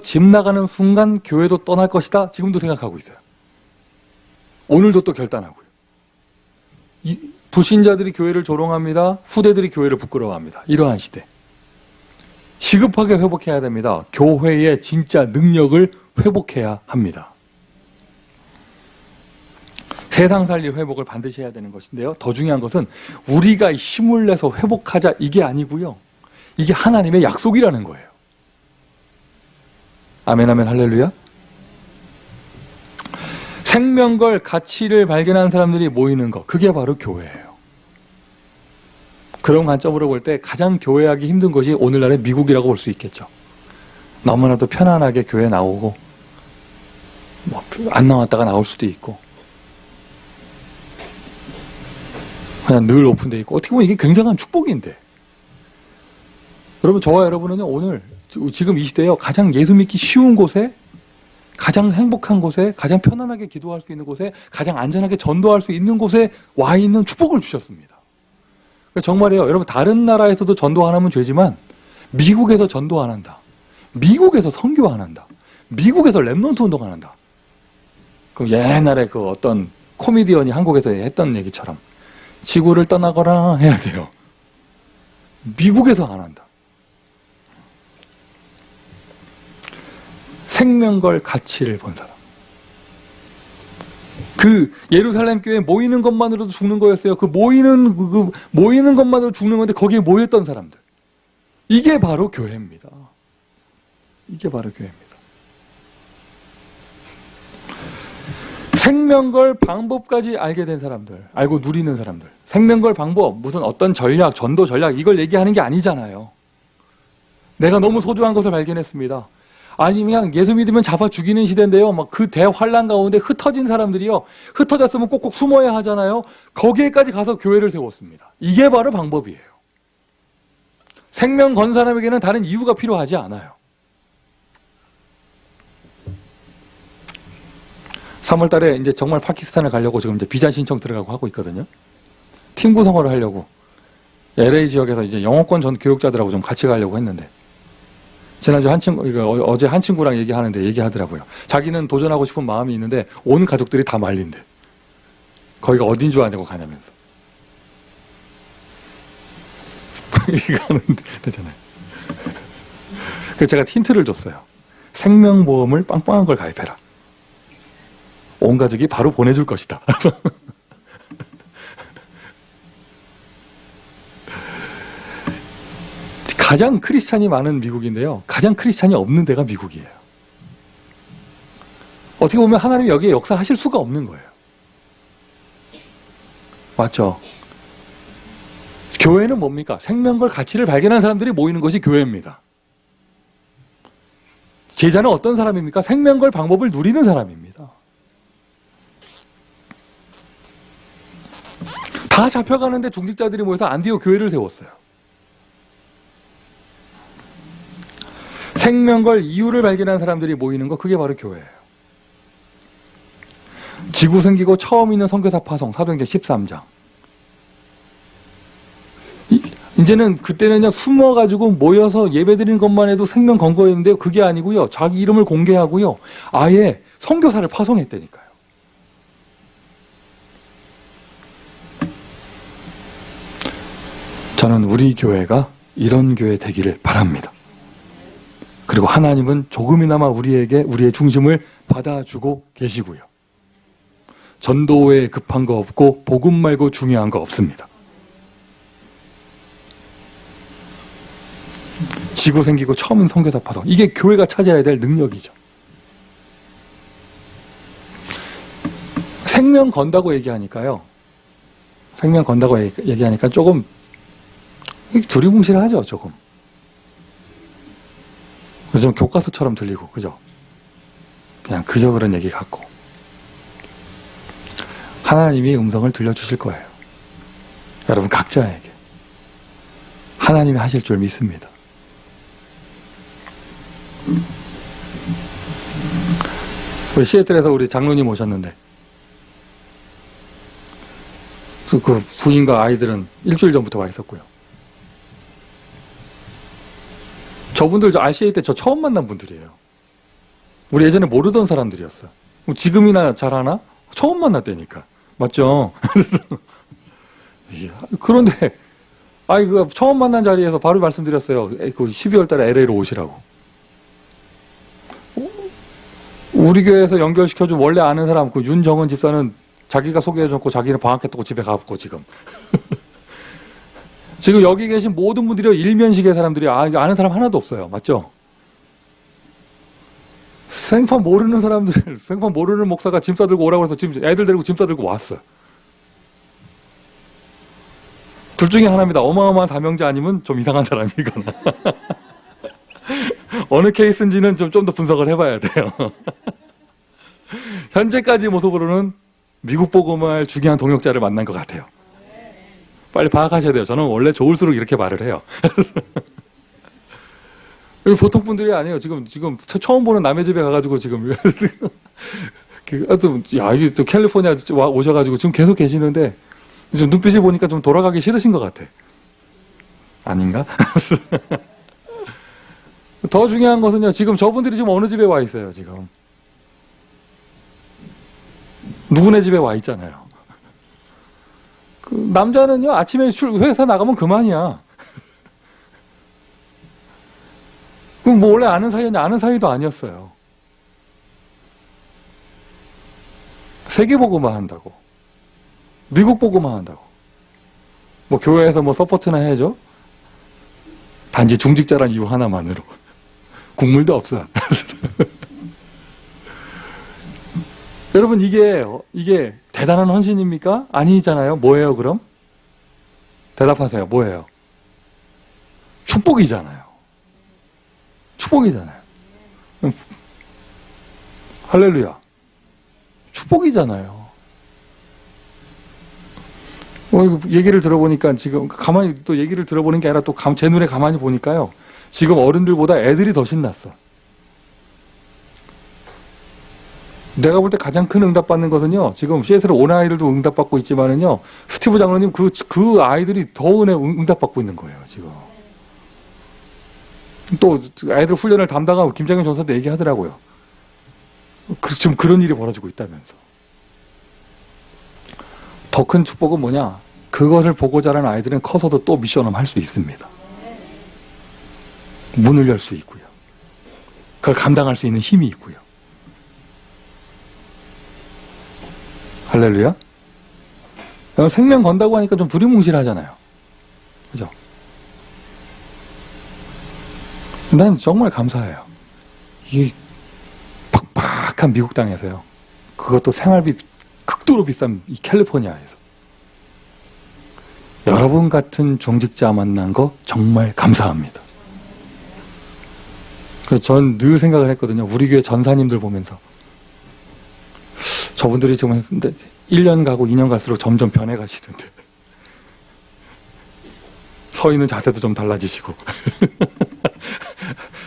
집 나가는 순간 교회도 떠날 것이다. 지금도 생각하고 있어요. 오늘도 또 결단하고요. 불신자들이 교회를 조롱합니다. 후대들이 교회를 부끄러워합니다. 이러한 시대. 시급하게 회복해야 됩니다. 교회의 진짜 능력을 회복해야 합니다. 세상 살릴 회복을 반드시 해야 되는 것인데요, 더 중요한 것은 우리가 힘을 내서 회복하자, 이게 아니고요, 이게 하나님의 약속이라는 거예요. 아멘, 아멘, 할렐루야. 생명걸 가치를 발견한 사람들이 모이는 것, 그게 바로 교회예요. 그런 관점으로 볼 때 가장 교회하기 힘든 것이 오늘날의 미국이라고 볼 수 있겠죠. 너무나도 편안하게 교회 나오고, 안 나왔다가 나올 수도 있고, 그냥 늘 오픈되어 있고, 어떻게 보면 이게 굉장한 축복인데, 여러분, 저와 여러분은요, 오늘 지금 이 시대에 가장 예수 믿기 쉬운 곳에, 가장 행복한 곳에, 가장 편안하게 기도할 수 있는 곳에, 가장 안전하게 전도할 수 있는 곳에 와 있는 축복을 주셨습니다. 정말이에요. 여러분, 다른 나라에서도 전도 안 하면 죄지만 미국에서 전도 안 한다, 미국에서 선교 안 한다, 미국에서 랩넌트 운동 안 한다, 그 옛날에 그 어떤 코미디언이 한국에서 했던 얘기처럼 지구를 떠나거나 해야 돼요. 미국에서 안 한다. 생명걸 가치를 본 사람. 그 예루살렘 교회에 모이는 것만으로도 죽는 거였어요. 그 모이는 것만으로 죽는 건데 거기에 모였던 사람들. 이게 바로 교회입니다. 이게 바로 교회입니다. 생명걸 방법까지 알게 된 사람들, 알고 누리는 사람들. 생명걸 방법, 무슨 어떤 전략, 전도 전략 이걸 얘기하는 게 아니잖아요. 내가 너무 소중한 것을 발견했습니다. 아니 그냥 예수 믿으면 잡아 죽이는 시대인데요. 막 그 대환란 가운데 흩어진 사람들이요. 흩어졌으면 꼭꼭 숨어야 하잖아요. 거기에까지 가서 교회를 세웠습니다. 이게 바로 방법이에요. 생명 건 사람에게는 다른 이유가 필요하지 않아요. 3월 달에 이제 정말 파키스탄을 가려고 지금 이제 비자 신청 들어가고 하고 있거든요. 팀 구성을 하려고 LA 지역에서 이제 영어권 전 교육자들하고 좀 같이 가려고 했는데 지난주 어제 한 친구랑 얘기하더라고요. 자기는 도전하고 싶은 마음이 있는데 온 가족들이 다 말린대. 거기가 어딘 줄 아냐고 가냐면서. 이거는 되잖아요. 그래서 제가 힌트를 줬어요. 생명보험을 빵빵한 걸 가입해라. 온 가족이 바로 보내줄 것이다. 가장 크리스찬이 많은 미국인데요. 가장 크리스찬이 없는 데가 미국이에요. 어떻게 보면 하나님이 여기에 역사하실 수가 없는 거예요. 맞죠? 교회는 뭡니까? 생명걸 가치를 발견한 사람들이 모이는 것이 교회입니다. 제자는 어떤 사람입니까? 생명걸 방법을 누리는 사람입니다. 다 잡혀가는데 중직자들이 모여서 안디옥 교회를 세웠어요. 생명걸 이유를 발견한 사람들이 모이는 거, 그게 바로 교회예요. 지구 생기고 처음 있는 선교사 파송, 사도행전 13장. 이제는 그때는요, 숨어가지고 모여서 예배드리는 것만 해도 생명 건 거였는데요. 그게 아니고요. 자기 이름을 공개하고요. 아예 선교사를 파송했다니까요. 저는 우리 교회가 이런 교회 되기를 바랍니다. 그리고 하나님은 조금이나마 우리에게 우리의 중심을 받아주고 계시고요. 전도에 급한 거 없고 복음 말고 중요한 거 없습니다. 지구 생기고 처음 선교사 파송, 이게 교회가 찾아야 될 능력이죠. 생명 건다고 얘기하니까요. 생명 건다고 얘기하니까 조금 두리뭉실하죠, 조금. 좀 교과서처럼 들리고, 그죠? 그냥 그저 그런 얘기 같고. 하나님이 음성을 들려주실 거예요. 여러분 각자에게. 하나님이 하실 줄 믿습니다. 우리 시애틀에서 우리 장로님 오셨는데, 그 부인과 아이들은 일주일 전부터 와 있었고요. 저분들 RCA 때 저 처음 만난 분들이에요. 우리 예전에 모르던 사람들이었어요. 지금이나 잘하나? 처음 만났다니까. 맞죠? 그런데 그 처음 만난 자리에서 바로 말씀드렸어요. 그 12월 달에 LA로 오시라고. 우리 교회에서 연결시켜준 원래 아는 사람, 그 윤정은 집사는 자기가 소개해줬고 자기는 방학했다고 집에 가고 지금. 지금 여기 계신 모든 분들이 일면식의 사람들이 아는 사람 하나도 없어요. 맞죠? 생판 모르는 사람들, 생판 모르는 목사가 짐 싸들고 오라고 해서 지금 애들 데리고 짐 싸들고 왔어요. 둘 중에 하나입니다. 어마어마한 사명자 아니면 좀 이상한 사람이거나. 어느 케이스인지는 좀 더 분석을 해봐야 돼요. 현재까지 모습으로는 미국 복음을 중요한 동역자를 만난 것 같아요. 빨리 파악하셔야 돼요. 저는 원래 좋을수록 이렇게 말을 해요. 보통 분들이 아니에요. 지금 처음 보는 남의 집에 가가지고 지금 이게 또 캘리포니아 오셔가지고 지금 계속 계시는데 좀 눈빛이 보니까 좀 돌아가기 싫으신 것 같아. 아닌가? 더 중요한 것은요. 지금 저분들이 지금 어느 집에 와 있어요. 지금 누구네 집에 와 있잖아요. 그 남자는요, 아침에 회사 나가면 그만이야. 그럼 뭐 원래 아는 사이였냐? 아는 사이도 아니었어요. 세계 보고만 한다고. 미국 보고만 한다고. 뭐 교회에서 뭐 서포트나 해야죠? 단지 중직자란 이유 하나만으로. 국물도 없어. 여러분, 이게 대단한 헌신입니까? 아니잖아요. 뭐예요, 그럼? 대답하세요. 뭐예요? 축복이잖아요. 축복이잖아요. 할렐루야. 축복이잖아요. 얘기를 들어보니까 지금 가만히 또 얘기를 들어보는 게 아니라 또 제 눈에 가만히 보니까요. 지금 어른들보다 애들이 더 신났어. 내가 볼 때 가장 큰 응답받는 것은요, 지금 시애틀에 온 아이들도 응답받고 있지만은요, 스티브 장로님 그 아이들이 더 응답받고 있는 거예요, 지금. 또 아이들 훈련을 담당하고 김장현 전사도 얘기하더라고요. 지금 그런 일이 벌어지고 있다면서. 더 큰 축복은 뭐냐? 그것을 보고 자란 아이들은 커서도 또 미션을 할 수 있습니다. 문을 열 수 있고요. 그걸 감당할 수 있는 힘이 있고요. 할렐루야? 생명 건다고 하니까 좀 두리뭉실하잖아요. 그죠? 난 정말 감사해요. 이 빡빡한 미국 땅에서요. 그것도 생활비 극도로 비싼 이 캘리포니아에서. 여러분 같은 종직자 만난 거 정말 감사합니다. 전 늘 생각을 했거든요. 우리 교회 전사님들 보면서. 저분들이 지금 1년 가고 2년 갈수록 점점 변해가시는데 서 있는 자세도 좀 달라지시고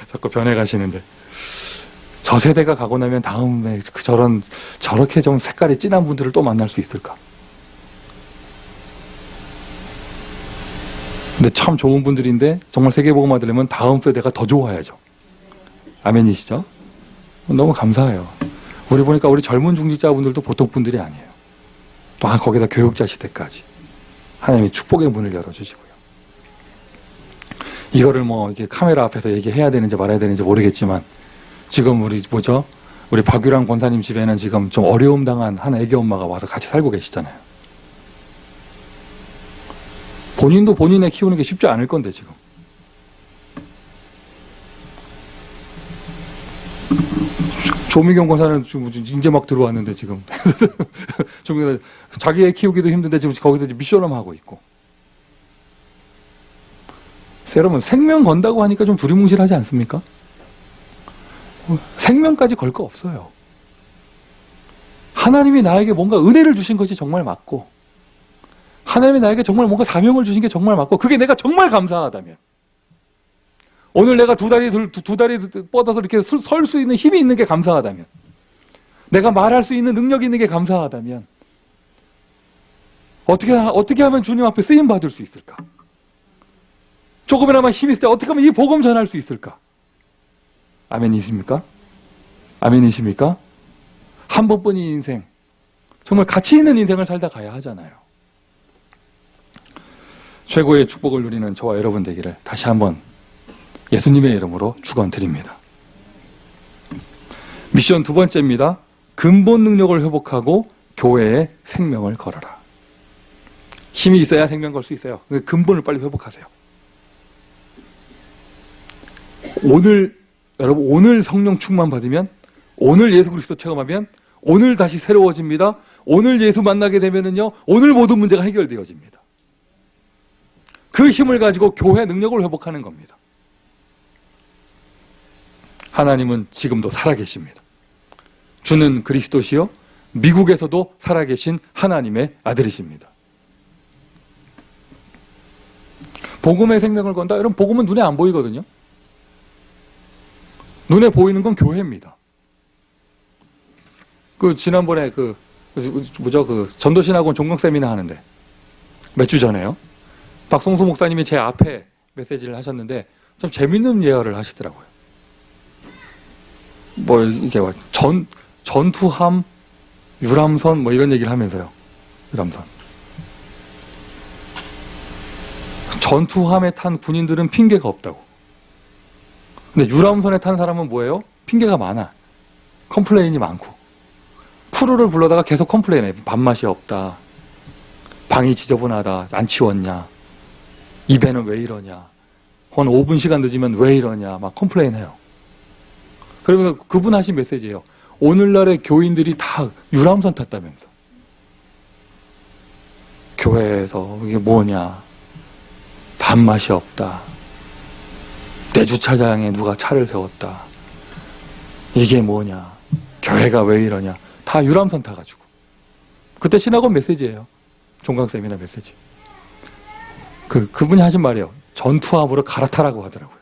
자꾸 변해가시는데 저 세대가 가고 나면 다음에 저렇게 좀 색깔이 진한 분들을 또 만날 수 있을까? 근데 참 좋은 분들인데 정말 세계복음화 되려면 다음 세대가 더 좋아야죠. 아멘이시죠? 너무 감사해요. 우리 보니까 우리 젊은 중직자분들도 보통 분들이 아니에요. 또 거기다 교육자 시대까지 하나님이 축복의 문을 열어주시고요. 이거를 이게 카메라 앞에서 얘기해야 되는지 말아야 되는지 모르겠지만 지금 우리 박유랑 권사님 집에는 지금 좀 어려움 당한 한 애기 엄마가 와서 같이 살고 계시잖아요. 본인도 본인애 키우는 게 쉽지 않을 건데 지금. 조미경 권사는 지금 이제 막 들어왔는데 지금 자기 애 키우기도 힘든데 지금 거기서 미션을 하고 있고. 여러분 생명 건다고 하니까 좀 두리뭉실하지 않습니까? 생명까지 걸 거 없어요. 하나님이 나에게 뭔가 은혜를 주신 것이 정말 맞고 하나님이 나에게 정말 뭔가 사명을 주신 게 정말 맞고 그게 내가 정말 감사하다면 오늘 내가 두 다리 뻗어서 이렇게 설 수 있는 힘이 있는 게 감사하다면 내가 말할 수 있는 능력이 있는 게 감사하다면 어떻게 하면 주님 앞에 쓰임 받을 수 있을까? 조금이나마 힘이 있을 때 어떻게 하면 이 복음 전할 수 있을까? 아멘이십니까? 아멘이십니까? 한 번뿐인 인생 정말 가치 있는 인생을 살다 가야 하잖아요. 최고의 축복을 누리는 저와 여러분 되기를 다시 한번 예수님의 이름으로 축원드립니다. 미션 두 번째입니다. 근본 능력을 회복하고 교회에 생명을 걸어라. 힘이 있어야 생명 걸 수 있어요. 근본을 빨리 회복하세요. 여러분 오늘 성령 충만 받으면 오늘 예수 그리스도 체험하면 오늘 다시 새로워집니다. 오늘 예수 만나게 되면은요 오늘 모든 문제가 해결되어집니다. 그 힘을 가지고 교회 능력을 회복하는 겁니다. 하나님은 지금도 살아계십니다. 주는 그리스도시요 미국에서도 살아계신 하나님의 아들이십니다. 복음의 생명을 건다. 여러분 복음은 눈에 안 보이거든요. 눈에 보이는 건 교회입니다. 지난번에 전도신학원 종강 세미나 하는데 몇 주 전에요. 박성수 목사님이 제 앞에 메시지를 하셨는데 참 재밌는 예언을 하시더라고요. 이게 전투함, 유람선 이런 얘기를 하면서요. 유람선. 전투함에 탄 군인들은 핑계가 없다고. 근데 유람선에 탄 사람은 뭐예요? 핑계가 많아. 컴플레인이 많고. 크루를 불러다가 계속 컴플레인해. 밥맛이 없다. 방이 지저분하다. 안 치웠냐. 이 배는 왜 이러냐. 한 5분 시간 늦으면 왜 이러냐. 막 컴플레인해요. 그러면 그분 하신 메시지예요. 오늘날의 교인들이 다 유람선 탔다면서. 교회에서 이게 뭐냐, 밥맛이 없다, 내 주차장에 누가 차를 세웠다, 이게 뭐냐, 교회가 왜 이러냐, 다 유람선 타가지고. 그때 신학원 메시지예요. 종강세미나 메시지. 그분이 하신 말이에요. 전투함으로 갈아타라고 하더라고요.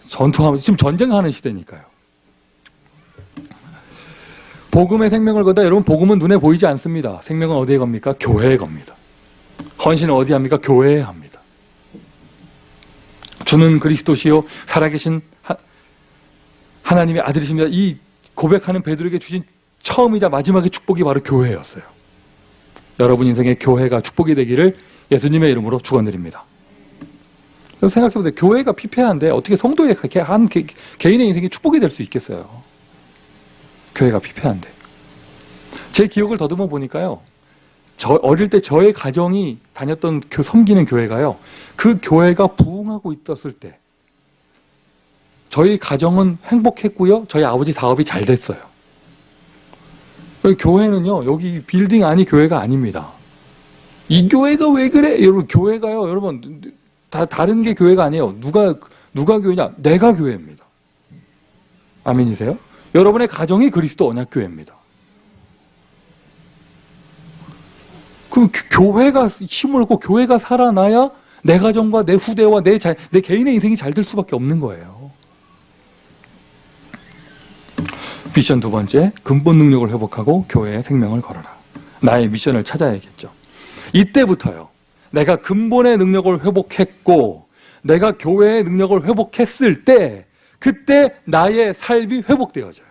전투함, 지금 전쟁하는 시대니까요. 복음의 생명을 거다. 여러분, 복음은 눈에 보이지 않습니다. 생명은 어디에 겁니까? 교회에 겁니다. 헌신은 어디 합니까? 교회에 합니다. 주는 그리스도시요 살아계신 하나님의 아들이십니다. 이 고백하는 베드로에게 주신 처음이자 마지막의 축복이 바로 교회였어요. 여러분 인생의 교회가 축복이 되기를 예수님의 이름으로 축원드립니다. 생각해보세요. 교회가 피폐한데 어떻게 성도의 한 개인의 인생이 축복이 될 수 있겠어요? 교회가 피폐한데. 제 기억을 더듬어 보니까요, 어릴 때 저의 가정이 다녔던 섬기는 교회가요, 그 교회가 부흥하고 있었을 때 저희 가정은 행복했고요, 저희 아버지 사업이 잘 됐어요. 교회는요, 여기 빌딩 안이 교회가 아닙니다. 이 교회가 왜 그래? 여러분, 교회가요, 여러분, 다른 게 교회가 아니에요. 누가 교회냐? 내가 교회입니다. 아멘이세요? 여러분의 가정이 그리스도 언약교회입니다. 그럼 교회가 힘을 얻고 교회가 살아나야 내 가정과 내 후대와 내 개인의 인생이 잘 될 수밖에 없는 거예요. 미션 두 번째, 근본 능력을 회복하고 교회의 생명을 걸어라. 나의 미션을 찾아야겠죠. 이때부터요, 내가 근본의 능력을 회복했고 내가 교회의 능력을 회복했을 때, 그때 나의 삶이 회복되어져요.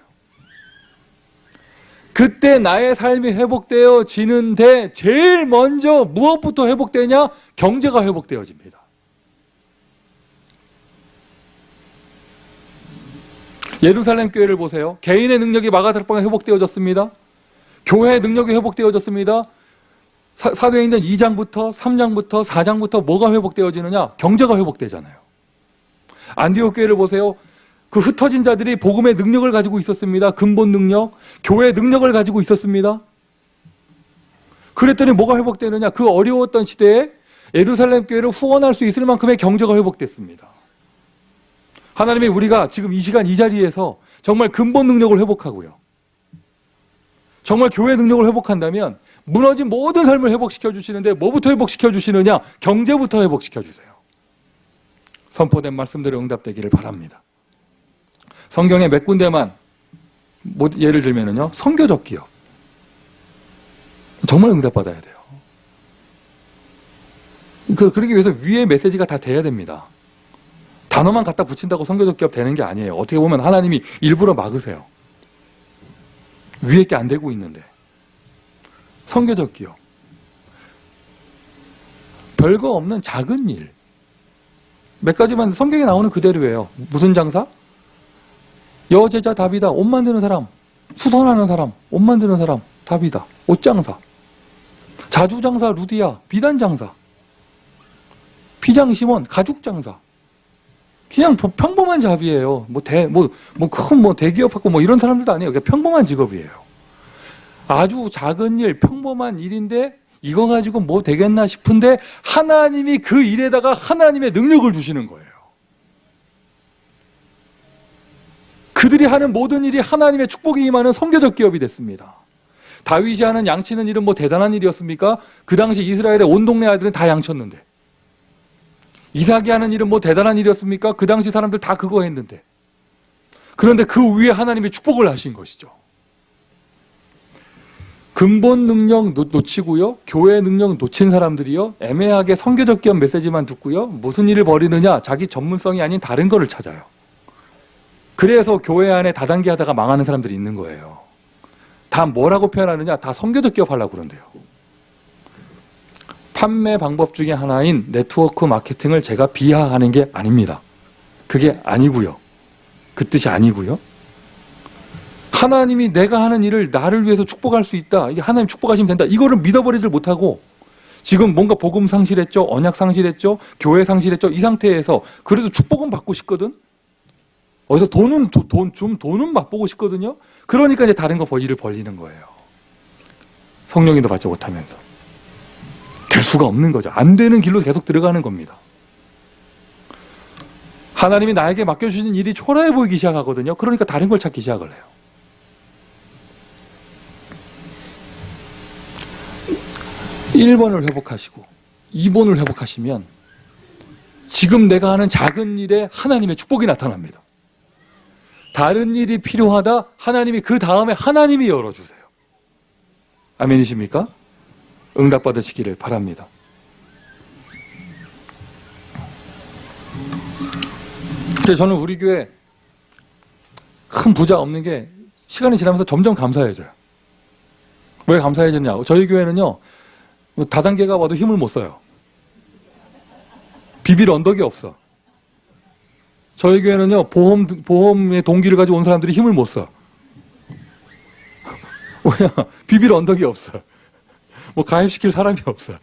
그때 나의 삶이 회복되어지는데 제일 먼저 무엇부터 회복되냐? 경제가 회복되어집니다. 예루살렘 교회를 보세요. 개인의 능력이 마가다락방에 회복되어졌습니다. 교회의 능력이 회복되어졌습니다. 사도행전 2장부터 3장부터 4장부터 뭐가 회복되어지느냐? 경제가 회복되잖아요. 안디옥 교회를 보세요. 그 흩어진 자들이 복음의 능력을 가지고 있었습니다. 근본 능력, 교회의 능력을 가지고 있었습니다. 그랬더니 뭐가 회복되느냐? 그 어려웠던 시대에 예루살렘 교회를 후원할 수 있을 만큼의 경제가 회복됐습니다. 하나님이 우리가 지금 이 시간 이 자리에서 정말 근본 능력을 회복하고요, 정말 교회 능력을 회복한다면 무너진 모든 삶을 회복시켜 주시는데 뭐부터 회복시켜 주시느냐? 경제부터 회복시켜 주세요. 선포된 말씀대로 응답되기를 바랍니다. 성경에 몇 군데만 예를 들면은요, 선교적 기업 정말 응답받아야 돼요. 그러기 위해서 위에 메시지가 다 돼야 됩니다. 단어만 갖다 붙인다고 선교적 기업 되는 게 아니에요. 어떻게 보면 하나님이 일부러 막으세요. 위에 게 안 되고 있는데. 선교적 기업, 별거 없는 작은 일 몇 가지만 성경에 나오는 그대로예요. 무슨 장사? 여제자 다비다, 옷 만드는 사람, 수선하는 사람, 옷 만드는 사람 다비다, 옷장사. 자주장사 루디아, 비단장사. 피장 시몬, 가죽장사. 그냥 평범한 잡이에요. 큰 대기업하고 이런 사람들도 아니에요. 그냥 평범한 직업이에요. 아주 작은 일, 평범한 일인데 이거 가지고 뭐 되겠나 싶은데 하나님이 그 일에다가 하나님의 능력을 주시는 거예요. 그들이 하는 모든 일이 하나님의 축복이 임하는 선교적 기업이 됐습니다. 다윗이 하는 양치는 일은 대단한 일이었습니까? 그 당시 이스라엘의 온 동네 아이들은 다 양쳤는데. 이삭이 하는 일은 대단한 일이었습니까? 그 당시 사람들 다 그거 했는데. 그런데 그 위에 하나님의 축복을 하신 것이죠. 근본 능력 놓치고요, 교회 능력 놓친 사람들이요, 애매하게 선교적 기업 메시지만 듣고요, 무슨 일을 벌이느냐? 자기 전문성이 아닌 다른 거를 찾아요. 그래서 교회 안에 다단계 하다가 망하는 사람들이 있는 거예요. 다 뭐라고 표현하느냐? 다 선교적 기업 하려고 그런대요. 판매 방법 중에 하나인 네트워크 마케팅을 제가 비하하는 게 아닙니다. 그게 아니고요. 그 뜻이 아니고요. 하나님이 내가 하는 일을 나를 위해서 축복할 수 있다. 이게 하나님 축복하시면 된다. 이거를 믿어버리질 못하고 지금 뭔가 복음 상실했죠. 언약 상실했죠. 교회 상실했죠. 이 상태에서 그래도 축복은 받고 싶거든. 어디서 돈은 맛보고 싶거든요. 그러니까 이제 다른 거 일을 벌리는 거예요. 성령님도 받지 못하면서. 될 수가 없는 거죠. 안 되는 길로 계속 들어가는 겁니다. 하나님이 나에게 맡겨주신 일이 초라해 보이기 시작하거든요. 그러니까 다른 걸 찾기 시작을 해요. (1번을) 회복하시고 (2번을) 회복하시면 지금 내가 하는 작은 일에 하나님의 축복이 나타납니다. 다른 일이 필요하다? 하나님이 그 다음에 하나님이 열어주세요. 아멘이십니까? 응답받으시기를 바랍니다. 그래서 저는 우리 교회 큰 부자 없는 게 시간이 지나면서 점점 감사해져요. 왜 감사해졌냐? 저희 교회는요, 다단계가 와도 힘을 못 써요. 비빌 언덕이 없어. 저희 교회는요, 보험의 동기를 가지고 온 사람들이 힘을 못 써. 뭐야, 비빌 언덕이 없어. 뭐 가입시킬 사람이 없어.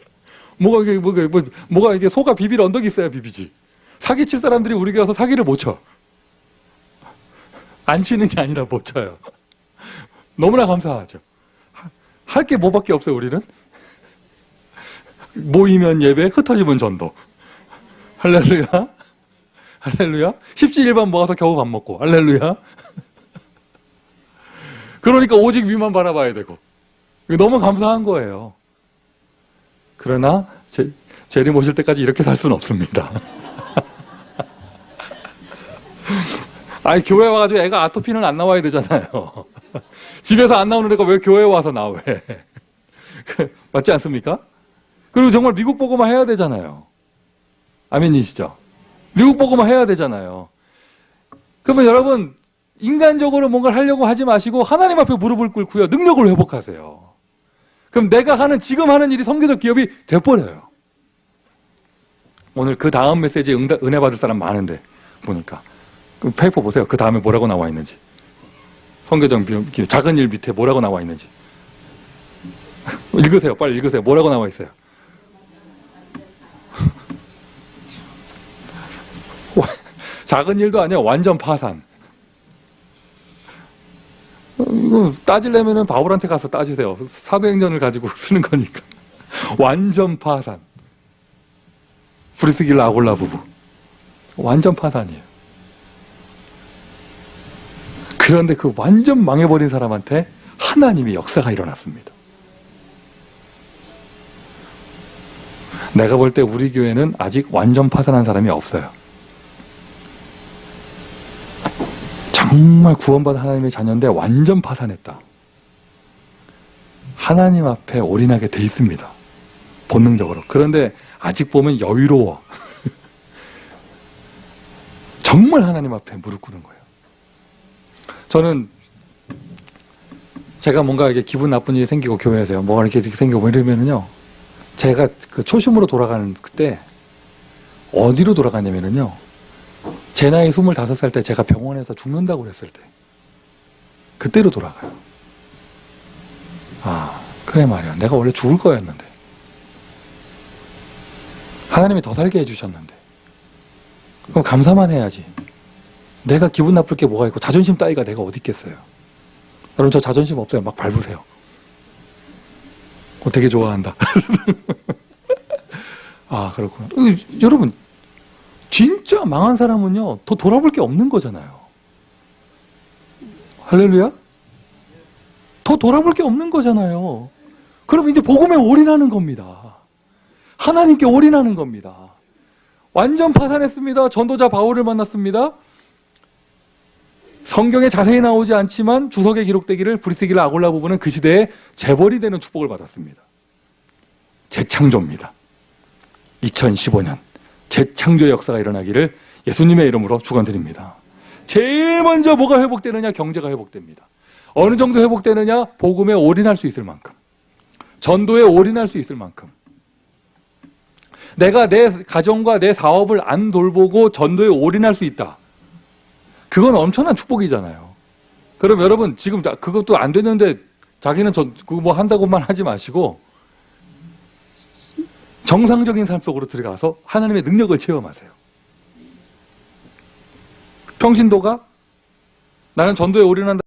뭐가 이게 소가 비빌 언덕이 있어야 비비지. 사기칠 사람들이 우리 교회 와서 사기를 못 쳐. 안 치는 게 아니라 못 쳐요. 너무나 감사하죠. 할 게 뭐밖에 없어요, 우리는. 모이면 예배, 흩어지면 전도. 할렐루야. 할렐루야. 십시일반 모아서 겨우 밥 먹고. 할렐루야. 그러니까 오직 위만 바라봐야 되고. 너무 감사한 거예요. 그러나 재림 오실 때까지 이렇게 살 수는 없습니다. 아니, 교회 와가지고 애가 아토피는 안 나와야 되잖아요. 집에서 안 나오는 애가 왜 교회에 와서 나와? 맞지 않습니까? 그리고 정말 미국 보고만 해야 되잖아요. 아멘이시죠? 미국 보고만 해야 되잖아요. 그러면 여러분, 인간적으로 뭔가를 하려고 하지 마시고 하나님 앞에 무릎을 꿇고요, 능력을 회복하세요. 그럼 내가 지금 하는 일이 성교적 기업이 돼버려요. 오늘 그 다음 메시지에 은혜 받을 사람 많은데 보니까 그 페이퍼 보세요. 그 다음에 뭐라고 나와 있는지. 성교적 작은 일 밑에 뭐라고 나와 있는지. 읽으세요. 빨리 읽으세요. 뭐라고 나와 있어요. 작은 일도 아니야. 완전 파산. 이거 따지려면은 바울한테 가서 따지세요. 사도행전을 가지고 쓰는 거니까. 완전 파산. 브리스길라 아골라 부부. 완전 파산이에요. 그런데 그 완전 망해버린 사람한테 하나님의 역사가 일어났습니다. 내가 볼 때 우리 교회는 아직 완전 파산한 사람이 없어요. 정말 구원받은 하나님의 자녀인데 완전 파산했다. 하나님 앞에 올인하게 돼 있습니다. 본능적으로. 그런데 아직 보면 여유로워. 정말 하나님 앞에 무릎 꿇는 거예요. 저는 제가 뭔가 이렇게 기분 나쁜 일이 생기고 교회에서요, 뭐가 이렇게 생기고 이러면은요, 제가 그 초심으로 돌아가는 그때 어디로 돌아가냐면은요, 제 나이 25살 때 제가 병원에서 죽는다고 그랬을 때 그때로 돌아가요. 아, 그래 말이야. 내가 원래 죽을 거였는데 하나님이 더 살게 해주셨는데 그럼 감사만 해야지. 내가 기분 나쁠 게 뭐가 있고 자존심 따위가 내가 어디 있겠어요. 여러분, 저 자존심 없어요. 막 밟으세요. 되게 좋아한다. 아, 그렇구나. 여러분, 진짜 망한 사람은요, 더 돌아볼 게 없는 거잖아요. 할렐루야? 더 돌아볼 게 없는 거잖아요. 그럼 이제 복음에 올인하는 겁니다. 하나님께 올인하는 겁니다. 완전 파산했습니다. 전도자 바울을 만났습니다. 성경에 자세히 나오지 않지만 주석에 기록되기를 브리스길라 아골라 부부는 그 시대에 재벌이 되는 축복을 받았습니다. 재창조입니다. 2015년 재창조의 역사가 일어나기를 예수님의 이름으로 축원드립니다. 제일 먼저 뭐가 회복되느냐? 경제가 회복됩니다. 어느 정도 회복되느냐? 복음에 올인할 수 있을 만큼, 전도에 올인할 수 있을 만큼. 내가 내 가정과 내 사업을 안 돌보고 전도에 올인할 수 있다. 그건 엄청난 축복이잖아요. 그럼 여러분, 지금 그것도 안 됐는데 자기는 그거 뭐 한다고만 하지 마시고 정상적인 삶 속으로 들어가서 하나님의 능력을 체험하세요. 평신도가 나는 전도에 올인한다.